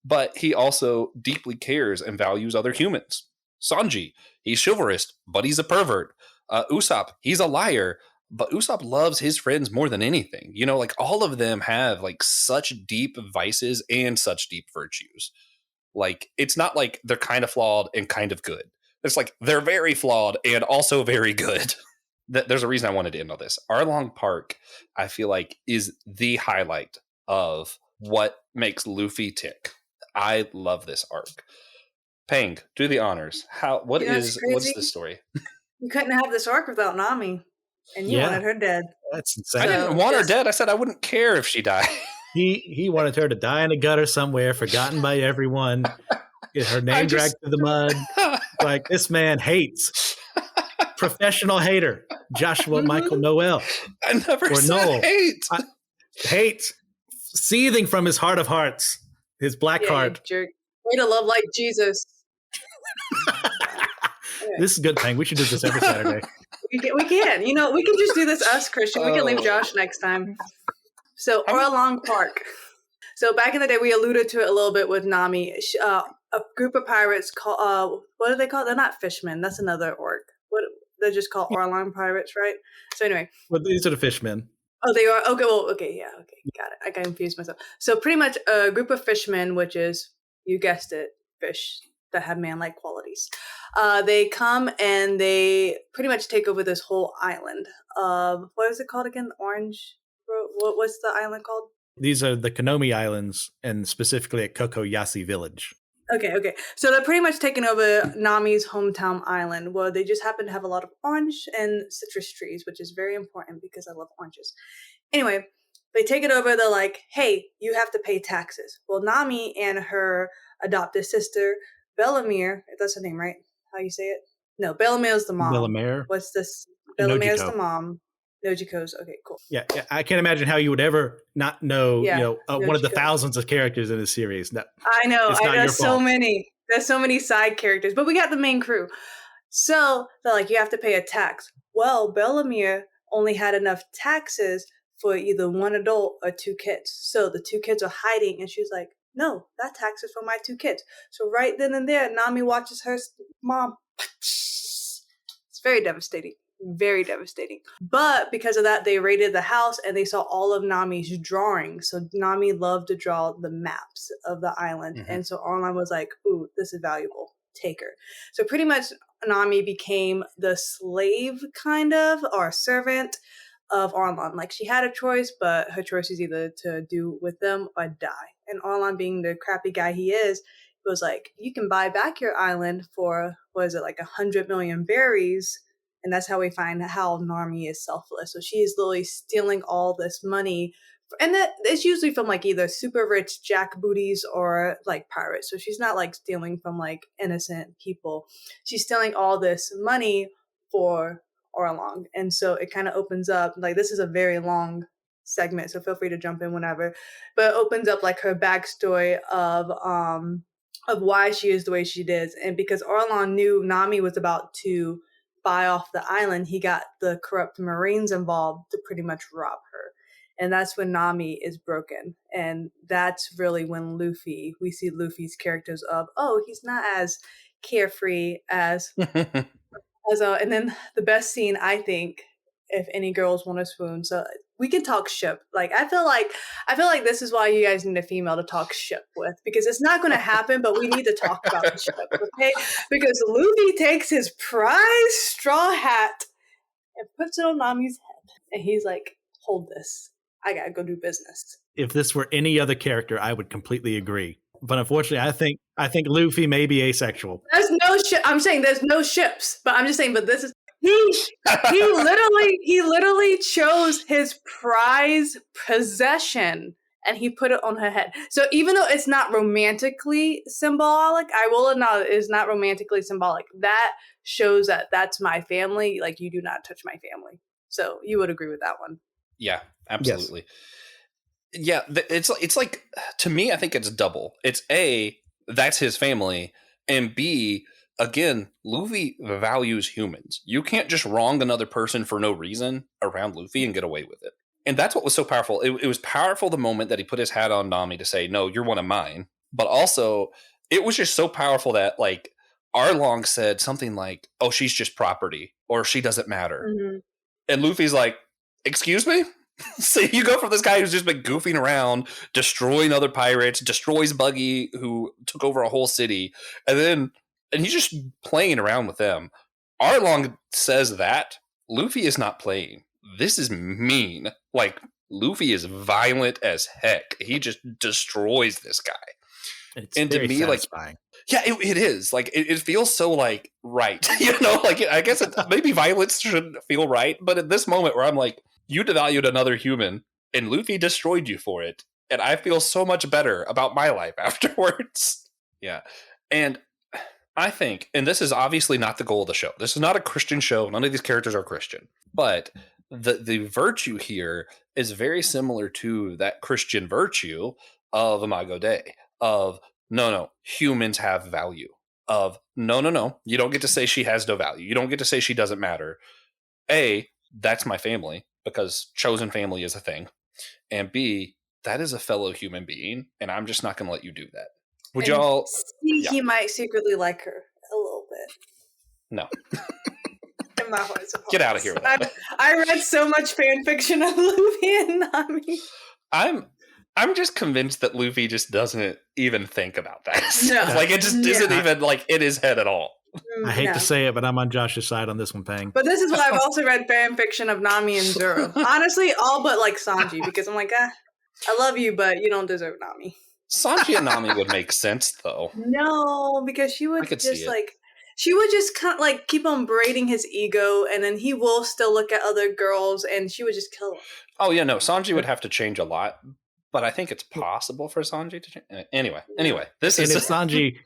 But he also deeply cares and values other humans. Sanji, he's chivalrous, but he's a pervert. Usopp, he's a liar, but Usopp loves his friends more than anything. Like all of them have like such deep vices and such deep virtues. Like it's not like they're kind of flawed and kind of good. It's like they're very flawed and also very good. There's a reason I wanted to end on this. Arlong Park, I feel like, is the highlight of what makes Luffy tick. I love this arc. Pang, do the honors. What's the story? You couldn't have this arc without Nami, and you wanted her dead. That's insane. I didn't want her dead. I said I wouldn't care if she died. He wanted her to die in a gutter somewhere, forgotten by everyone, get her name dragged through the mud. Like, this man hates. Professional hater. Joshua Michael Noel. I never said Noel. hate. Hate. Seething from his heart of hearts. His black heart. Jerk. Way to love like Jesus. This is a good thing. We should do this every Saturday. We can. We can just do this us, Christian. We can leave Josh next time. So, Arlong Park. So, back in the day, we alluded to it a little bit with Nami. A group of pirates called, what are they called? They're not fishmen. That's another orc. They're just called Arlong pirates, right? So, anyway. Well, these are the fishmen. Oh, they are? Okay, yeah, okay, got it. I got confused myself. So pretty much a group of fishmen, which is, you guessed it, fish that have man-like qualities. They come and they pretty much take over this whole island of, what is it called again? Orange? What's the island called? These are the Konomi Islands, and specifically at Kokoyasi Village. Okay. So they're pretty much taking over Nami's hometown island, where they just happen to have a lot of orange and citrus trees, which is very important because I love oranges. Anyway, they take it over. They're like, hey, you have to pay taxes. Well, Nami and her adopted sister, Bellamere, that's her name, right? How you say it? No, Bellamere is the mom. Bellamere? What's this? Bellamere is Nojiko. The mom. Nojiko's, okay, cool. Yeah, I can't imagine how you would ever not know, one of the Nojiko. Thousands of characters in this series. No, I know. There's so fault. many. There's so many side characters, but we got the main crew. So they're like, you have to pay a tax. Well, Bellamere only had enough taxes for either one adult or two kids. So the two kids are hiding, and she's like, no, that tax is for my two kids. So right then and there, Nami watches her mom. It's very devastating. Very devastating. But because of that, they raided the house and they saw all of Nami's drawings. So Nami loved to draw the maps of the island. Mm-hmm. And so Arlong was like, ooh, this is valuable. Take her. So pretty much Nami became the slave kind of, or servant of Arlong. Like, she had a choice, but her choice is either to do with them or die. And Arlong, being the crappy guy he is, was like, you can buy back your island for, what is it, like 100 million berries. And that's how we find how Nami is selfless. So she is literally stealing all this money. And that it's usually from like either super rich jackbooties or like pirates. So she's not like stealing from like innocent people. She's stealing all this money for Arlong. And so it kind of opens up, like, this is a very long segment, so feel free to jump in whenever. But it opens up like her backstory of why she is the way she is. And because Arlong knew Nami was about to buy off the island, he got the corrupt Marines involved to pretty much rob her. And that's when Nami is broken. And that's really when we see Luffy's characters of, oh, he's not as carefree as and then the best scene, I think, if any girls want to swoon. So we can talk ship. Like I feel like this is why you guys need a female to talk ship with, because it's not going to happen, but we need to talk about the ship, okay? Because Luffy takes his prize straw hat and puts it on Nami's head, and he's like, "Hold this. I gotta go do business." If this were any other character, I would completely agree. But unfortunately, I think Luffy may be asexual. There's no ship. I'm saying there's no ships, but I'm just saying. But this is he literally chose his prize possession and he put it on her head. So even though it's not romantically symbolic, I will acknowledge it is not romantically symbolic. That shows that that's my family. Like, you do not touch my family. So you would agree with that one. Yeah, absolutely. Yes. Yeah, it's like, to me, I think it's double. It's A, that's his family, and B, again, Luffy values humans. You can't just wrong another person for no reason around Luffy and get away with it. And that's what was so powerful. It was powerful the moment that he put his hat on Nami to say, no, you're one of mine. But also, it was just so powerful that, like, Arlong said something like, oh, she's just property, or she doesn't matter. Mm-hmm. And Luffy's like, excuse me? So you go from this guy who's just been goofing around, destroying other pirates, destroys Buggy, who took over a whole city, and he's just playing around with them. Arlong says that Luffy is not playing. This is mean. Like, Luffy is violent as heck. He just destroys this guy. It's and to me, satisfying. Like, yeah, it is. Like, it feels so, like, right. You know, like, I guess maybe violence shouldn't feel right, but at this moment where I'm like, you devalued another human, and Luffy destroyed you for it, and I feel so much better about my life afterwards. Yeah. And I think, and this is obviously not the goal of the show. This is not a Christian show. None of these characters are Christian. But the virtue here is very similar to that Christian virtue of Imago Dei, of no, humans have value. Of no, you don't get to say she has no value. You don't get to say she doesn't matter. A, that's my family, because chosen family is a thing. And B, that is a fellow human being, and I'm just not going to let you do that. Would and y'all? He might secretly like her a little bit. No. In my heart, get out of here with that. I read so much fan fiction of Luffy and Nami. I'm just convinced that Luffy just doesn't even think about that. No. Like, it just isn't even, like, in his head at all. I hate to say it, but I'm on Josh's side on this one, Pang. But this is why I've also read fan fiction of Nami and Zoro. Honestly, all but, like, Sanji, because I'm like, I love you, but you don't deserve Nami. Sanji and Nami would make sense, though. No, because she would just, like, she would just kind of, like, keep on braiding his ego, and then he will still look at other girls, and she would just kill him. Oh, yeah, no, Sanji would have to change a lot, but I think it's possible for Sanji to change. Anyway, this is... And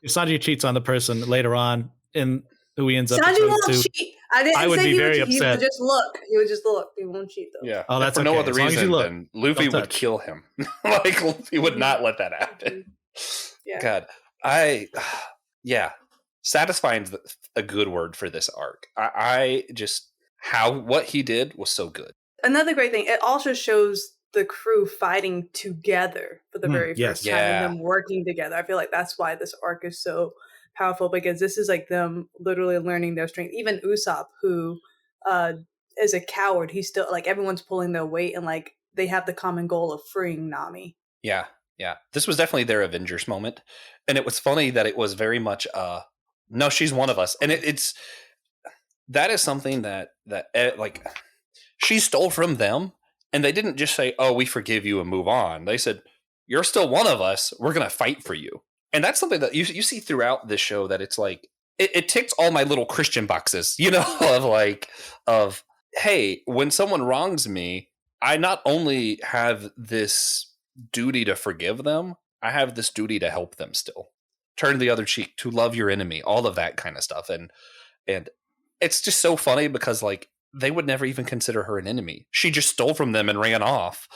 if Sanji cheats on the person later on, and who he ends up Sanji won't to, cheat. I would say be very upset. He would just look. He would just look. He won't cheat, though. Yeah. Oh, that's for okay. no other reason look, than Luffy would kill him. Like, Luffy would not let that happen. Yeah. God. Satisfying is a good word for this arc. What he did was so good. Another great thing, it also shows the crew fighting together for the very first time and them working together. I feel like that's why this arc is so powerful, because this is like them literally learning their strength. Even Usopp, who is a coward, he's still like, everyone's pulling their weight, and like they have the common goal of freeing Nami. Yeah. This was definitely their Avengers moment, and it was funny that it was very much no, she's one of us, and that is something that like, she stole from them, and they didn't just say, oh, we forgive you and move on. They said, you're still one of us. We're gonna fight for you. And that's something that you see throughout this show, that it's like, it ticks all my little Christian boxes, you know, of, hey, when someone wrongs me, I not only have this duty to forgive them, I have this duty to help them still. Turn the other cheek, to love your enemy, all of that kind of stuff. And it's just so funny because, like, they would never even consider her an enemy. She just stole from them and ran off.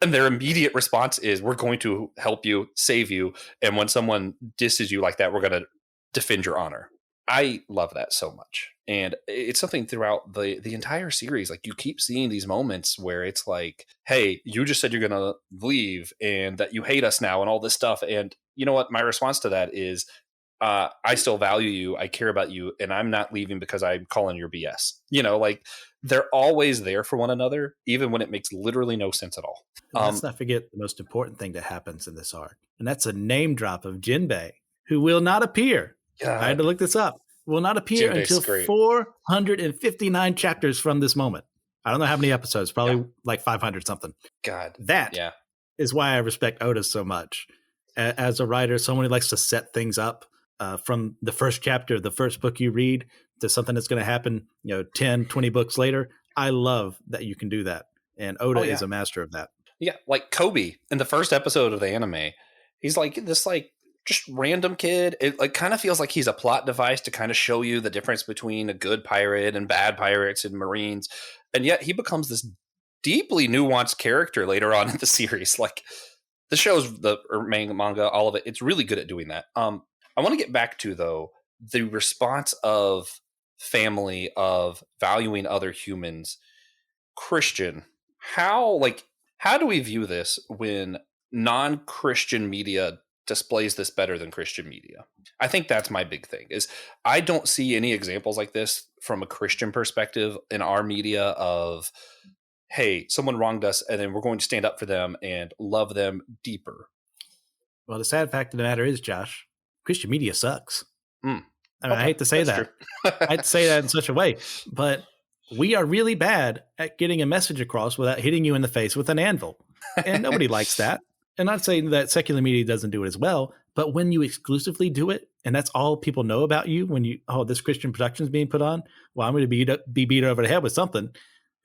And their immediate response is, we're going to help you, save you. And when someone disses you like that, we're going to defend your honor. I love that so much. And it's something throughout the entire series. Like, you keep seeing these moments where it's like, hey, you just said you're going to leave and that you hate us now and all this stuff. And you know what? My response to that is, I still value you. I care about you. And I'm not leaving because I'm calling your BS. You know, like, they're always there for one another, even when it makes literally no sense at all. Let's not forget the most important thing that happens in this arc, and that's a name drop of Jinbei, who will not appear. I had to look this up. Will not appear until 459 chapters from this moment. I don't know how many episodes, probably like 500 something. God. That is why I respect Oda so much. As a writer, someone who likes to set things up from the first chapter of the first book you read to something that's going to happen, 10, 20 books later. I love that you can do that. And Oda is a master of that. Yeah, like Kobe in the first episode of the anime, he's like this just random kid. It like kind of feels like he's a plot device to kind of show you the difference between a good pirate and bad pirates and Marines. And yet he becomes this deeply nuanced character later on in the series. Like the show's manga, all of it, it's really good at doing that. I want to get back to, though, the response of family, of valuing other humans. Christian, how do we view this when non-Christian media displays this better than Christian media? I think that's my big thing, is I don't see any examples like this from a Christian perspective in our media of, hey, someone wronged us and then we're going to stand up for them and love them deeper. Well, the sad fact of the matter is, Josh, Christian media sucks. I hate to say that. I hate to say that in such a way, but we are really bad at getting a message across without hitting you in the face with an anvil. And nobody likes that. And not saying that secular media doesn't do it as well, but when you exclusively do it, and that's all people know about you, when you, this Christian production is being put on, well, I'm going to be beat over the head with something.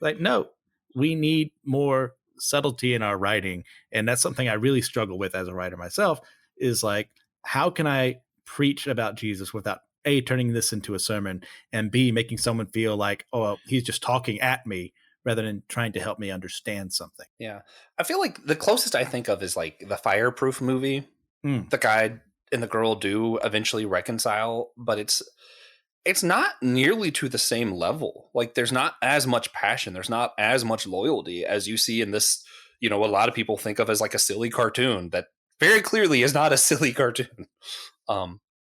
Like, no, we need more subtlety in our writing. And that's something I really struggle with as a writer myself, is like, how can I preach about Jesus without A, turning this into a sermon, and B, making someone feel like, he's just talking at me rather than trying to help me understand something. Yeah. I feel like the closest I think of is like the Fireproof movie. The guy and the girl do eventually reconcile, but it's not nearly to the same level. Like there's not as much passion. There's not as much loyalty as you see in this, what a lot of people think of as like a silly cartoon that very clearly is not a silly cartoon.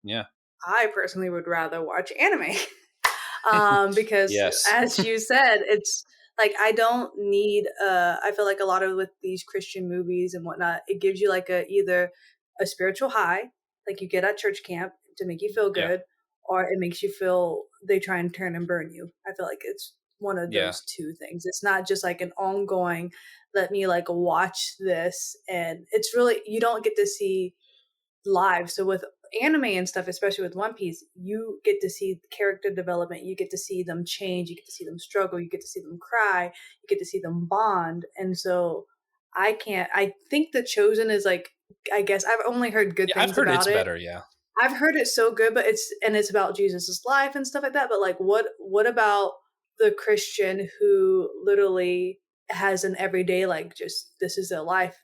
Yeah. I personally would rather watch anime because as you said, it's like, I don't need, I feel like a lot of with these Christian movies and whatnot, it gives you like either a spiritual high, like you get at church camp to make you feel good, or it makes you feel they try and turn and burn you. I feel like it's one of those two things. It's not just like an ongoing, let me like watch this. And it's really, you don't get to see live. So with anime and stuff, especially with One Piece, you get to see character development, you get to see them change, you get to see them struggle, you get to see them cry, you get to see them bond. And so I think The Chosen is like, I guess I've only heard good things about it. I've heard it's better, I've heard it's so good, but it's about Jesus's life and stuff like that. But like, what about the Christian who literally has an everyday, like, just, this is their life,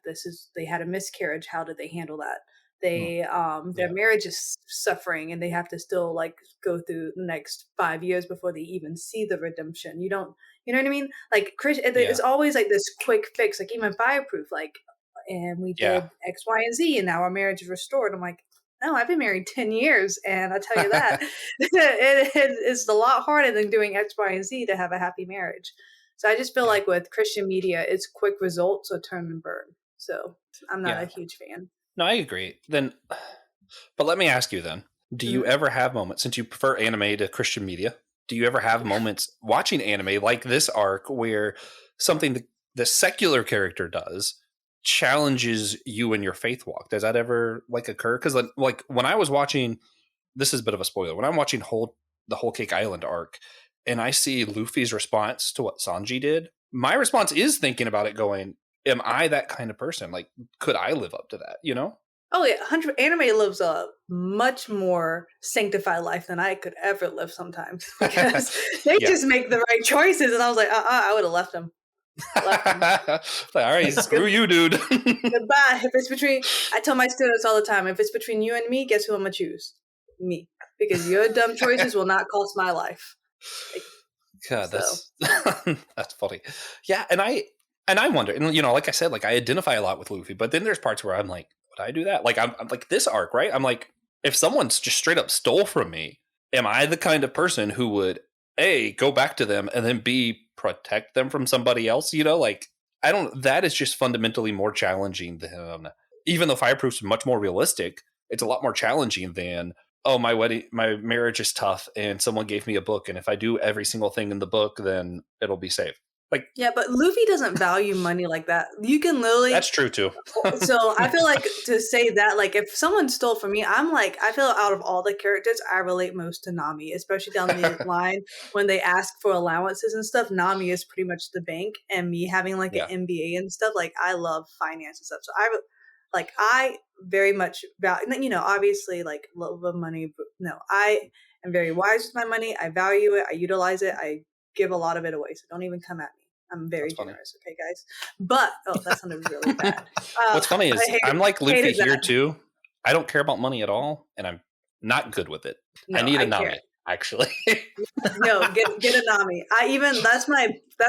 they had a miscarriage, how did they handle that? Their marriage is suffering and they have to still like go through the next 5 years before they even see the redemption. You know what I mean? Like it's always like this quick fix, like even Fireproof, like, and we did X, Y, and Z and now our marriage is restored. I'm like, no, I've been married 10 years. And I tell you that it's a lot harder than doing X, Y, and Z to have a happy marriage. So I just feel like with Christian media, it's quick results or turn and burn. So I'm not a huge fan. No, I agree. But let me ask you then, do you ever have moments, since you prefer anime to Christian media, do you ever have moments watching anime like this arc where something the secular character does challenges you in your faith walk? Does that ever like occur? Because like when I was watching, this is a bit of a spoiler, when I'm watching the Whole Cake Island arc and I see Luffy's response to what Sanji did, my response is thinking about it going, am I that kind of person? Like, could I live up to that, Oh yeah, anime lives a much more sanctified life than I could ever live sometimes, because they just make the right choices. And I was like, I would have left them. All right, screw you, dude. Goodbye. I tell my students all the time, if it's between you and me, guess who I'm going to choose? Me. Because your dumb choices will not cost my life. God, that's funny. Yeah, and I wonder, and like I said, like I identify a lot with Luffy, but then there's parts where I'm like, would I do that? Like I'm like this arc, right? I'm like, if someone's just straight up stole from me, am I the kind of person who would A, go back to them, and then B, protect them from somebody else, like that is just fundamentally more challenging than, even though Fireproof's much more realistic, it's a lot more challenging than, oh, my marriage is tough and someone gave me a book, and if I do every single thing in the book, then it'll be safe. Like, yeah, but Luffy doesn't value money like that. You can literally. That's true too. So I feel like to say that, like, if someone stole from me, I'm like, I feel out of all the characters, I relate most to Nami, especially down the line when they ask for allowances and stuff. Nami is pretty much the bank, and me having like an MBA and stuff. Like, I love finance and stuff, so I very much value. Obviously, like, love of money. But no, I am very wise with my money. I value it. I utilize it. I give a lot of it away. So don't even come at me. I'm very generous, okay, guys? But, that sounded really bad. What's funny is I'm like Luffy here, too. I don't care about money at all, and I'm not good with it. No, I need a Nami, actually. No, get a Nami. That's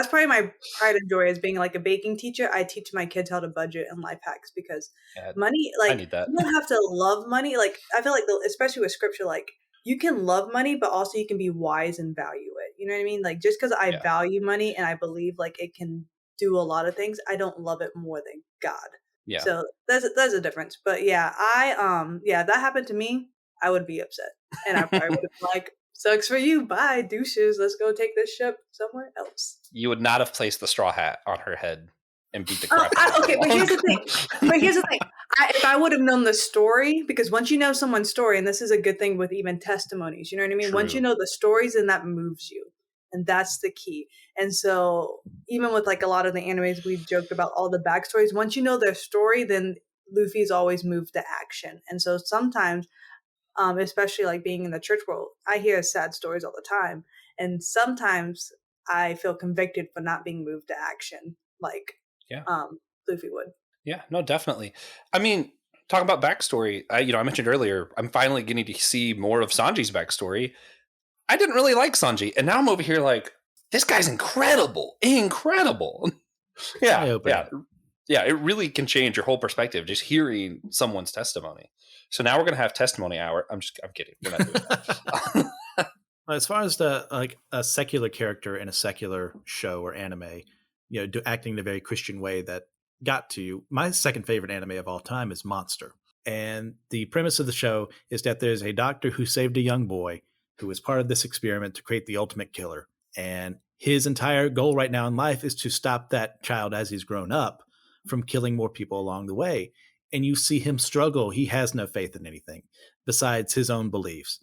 probably my pride and joy as being like a baking teacher. I teach my kids how to budget and life hacks because money, like, I need that. You don't have to love money. Like, I feel like, especially with scripture, like, you can love money, but also you can be wise and value it. You know what I mean? Like, just because I value money and I believe like it can do a lot of things, I don't love it more than God. Yeah. So there's a difference. But yeah, that happened to me, I would be upset. And I probably would have been like, sucks for you. Bye, douches. Let's go take this ship somewhere else. You would not have placed the straw hat on her head and beat the crap out of her. Okay, but here's the thing. If I would have known the story, because once you know someone's story, and this is a good thing with even testimonies, you know what I mean? True. Once you know the stories, then that moves you. And that's the key. And so even with like a lot of the animes, we've joked about all the backstories. Once you know their story, then Luffy's always moved to action. And so sometimes, especially like being in the church world, I hear sad stories all the time. And sometimes I feel convicted for not being moved to action like Luffy would. Yeah, no, definitely. I mean, talking about backstory, I mentioned earlier, I'm finally getting to see more of Sanji's backstory. I didn't really like Sanji, and now I'm over here like, this guy's incredible. Yeah. It really can change your whole perspective just hearing someone's testimony. So now we're gonna have testimony hour. I'm kidding. We're not doing that. As far as a secular character in a secular show or anime, acting in a very Christian way that got to you, my second favorite anime of all time is Monster. And the premise of the show is that there's a doctor who saved a young boy who was part of this experiment to create the ultimate killer. And his entire goal right now in life is to stop that child as he's grown up from killing more people along the way. And you see him struggle. He has no faith in anything besides his own beliefs.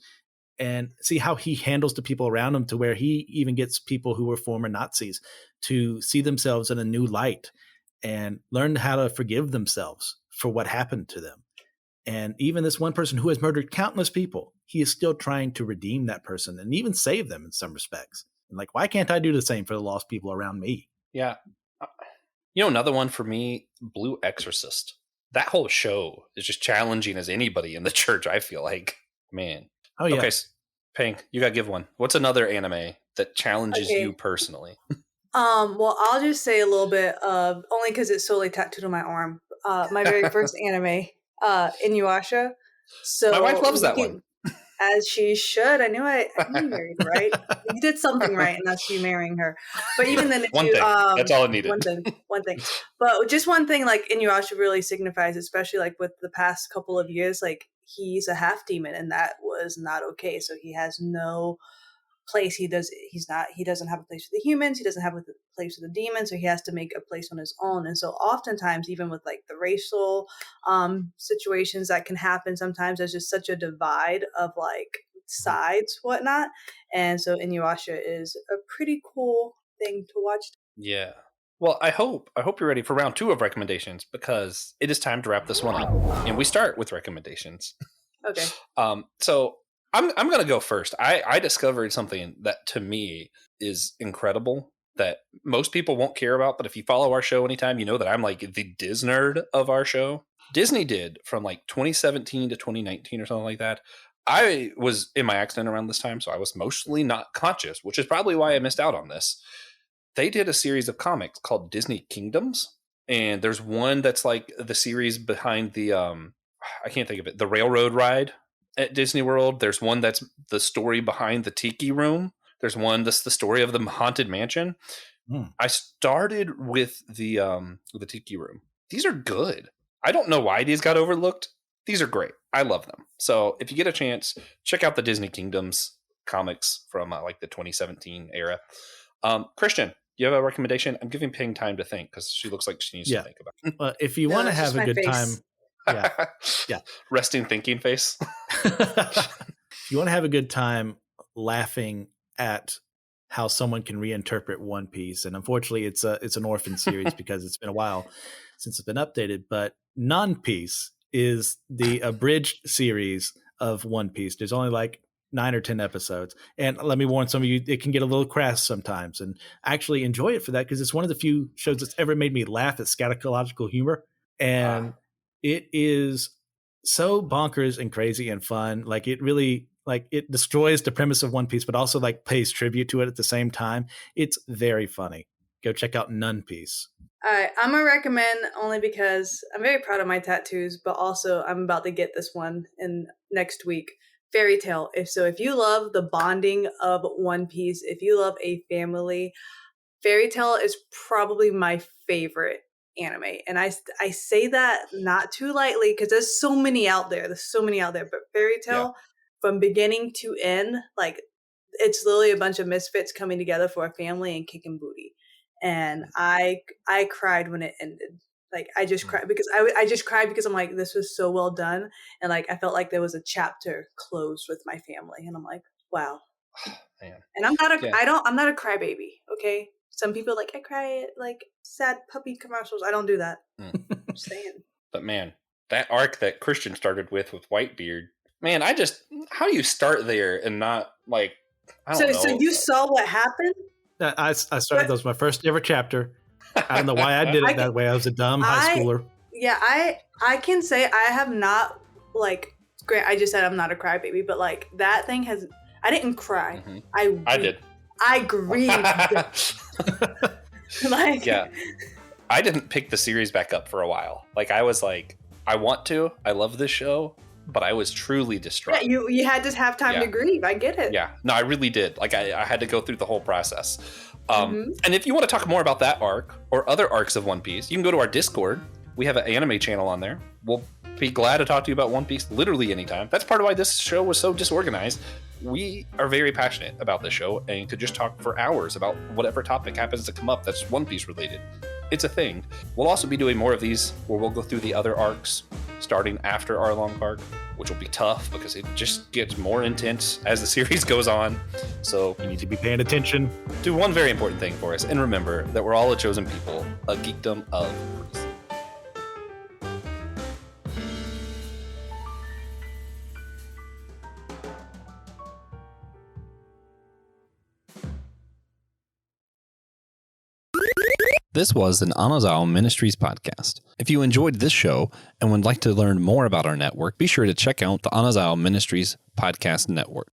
And see how he handles the people around him, to where he even gets people who were former Nazis to see themselves in a new light and learn how to forgive themselves for what happened to them. And even this one person who has murdered countless people, he is still trying to redeem that person and even save them in some respects. And like, why can't I do the same for the lost people around me? Yeah. Another one for me, Blue Exorcist. That whole show is just challenging as anybody in the church, I feel like. Man. Oh, yeah. Okay, Pink, you got to give one. What's another anime that challenges you personally? Well, I'll just say a little bit of, only because it's solely tattooed on my arm. My very first anime, Inuyasha. So my wife loves that one. As she should. I knew you married right. You did something right, and that's you marrying her. But even then, one thing. That's all it needed. One thing. But just one thing, like Inuyasha really signifies, especially like with the past couple of years, like he's a half demon, and that was not okay. So he has no place. He doesn't have a place for the humans. He doesn't have a place for the demons. So he has to make a place on his own. And so oftentimes, even with like the racial situations that can happen, sometimes there's just such a divide of like sides, whatnot. And so Inuyasha is a pretty cool thing to watch. Yeah. Well, I hope you're ready for round 2 of recommendations, because it is time to wrap this one up, and we start with recommendations. Okay. So I'm going to go first. I discovered something that to me is incredible that most people won't care about, but if you follow our show anytime, you know that I'm like the Diz nerd of our show. Disney did from like 2017 to 2019 or something like that. I was in my accident around this time, so I was mostly not conscious, which is probably why I missed out on this. They did a series of comics called Disney Kingdoms, and there's one that's like the series behind the I can't think of it, the railroad ride at Disney World. There's one that's the story behind the Tiki Room. There's one that's the story of the haunted mansion. I started with the Tiki Room. These are good. I don't know why these got overlooked. These are great. I love them. So if you get a chance, check out the Disney Kingdoms comics from like the 2017 era. Christian, you have a recommendation? I'm giving Ping time to think because she looks like she needs to think about it. Well, if you want to have a good time, resting thinking face. If you want to have a good time laughing at how someone can reinterpret One Piece, and unfortunately it's an orphan series because it's been a while since it's been updated, but Non-Piece is the abridged series of One Piece. There's only like 9 or 10 episodes. And let me warn some of you, it can get a little crass sometimes. And I actually enjoy it for that because it's one of the few shows that's ever made me laugh at scatological humor. And it is so bonkers and crazy and fun. Like it really, like it destroys the premise of One Piece, but also like pays tribute to it at the same time. It's very funny. Go check out Non-Piece. All right, I'm going to recommend only because I'm very proud of my tattoos, but also I'm about to get this one in next week. Fairy Tail. If you love the bonding of One Piece, if you love a family, Fairy Tail is probably my favorite anime. And I say that not too lightly because there's so many out there. But Fairy Tail, from beginning to end, like it's literally a bunch of misfits coming together for a family and kicking booty. And I cried when it ended. Like I just cried because I just cried because I'm like, this was so well done. And like, I felt like there was a chapter closed with my family. And I'm like, wow. Man. And I'm not a crybaby. Okay. Some people like, I cry at like sad puppy commercials. I don't do that. Just saying. But man, that arc that Christian started with Whitebeard, man, how do you start there and not like, I don't know. So you saw what happened? I started, that was my first ever chapter. I don't know why I did it that way. I was a dumb high schooler. Yeah, I can say I have not, like, great. I just said I'm not a crybaby, but like that thing I didn't cry. Mm-hmm. I did. I grieved. Like, yeah, I didn't pick the series back up for a while. Like I was like, I want to. I love this show. But I was truly distraught. Yeah, you had to have time to grieve. I get it. Yeah, no, I really did. Like I had to go through the whole process. And if you want to talk more about that arc or other arcs of One Piece, you can go to our Discord. We have an anime channel on there. We'll be glad to talk to you about One Piece literally anytime. That's part of why this show was so disorganized. We are very passionate about this show and could just talk for hours about whatever topic happens to come up that's One Piece related. It's a thing. We'll also be doing more of these where we'll go through the other arcs starting after our long arc, which will be tough because it just gets more intense as the series goes on. So you need to be paying attention. Do one very important thing for us, and remember that we're all a chosen people, a geekdom of priests. This was an Anazao Ministries podcast. If you enjoyed this show and would like to learn more about our network, be sure to check out the Anazao Ministries podcast network.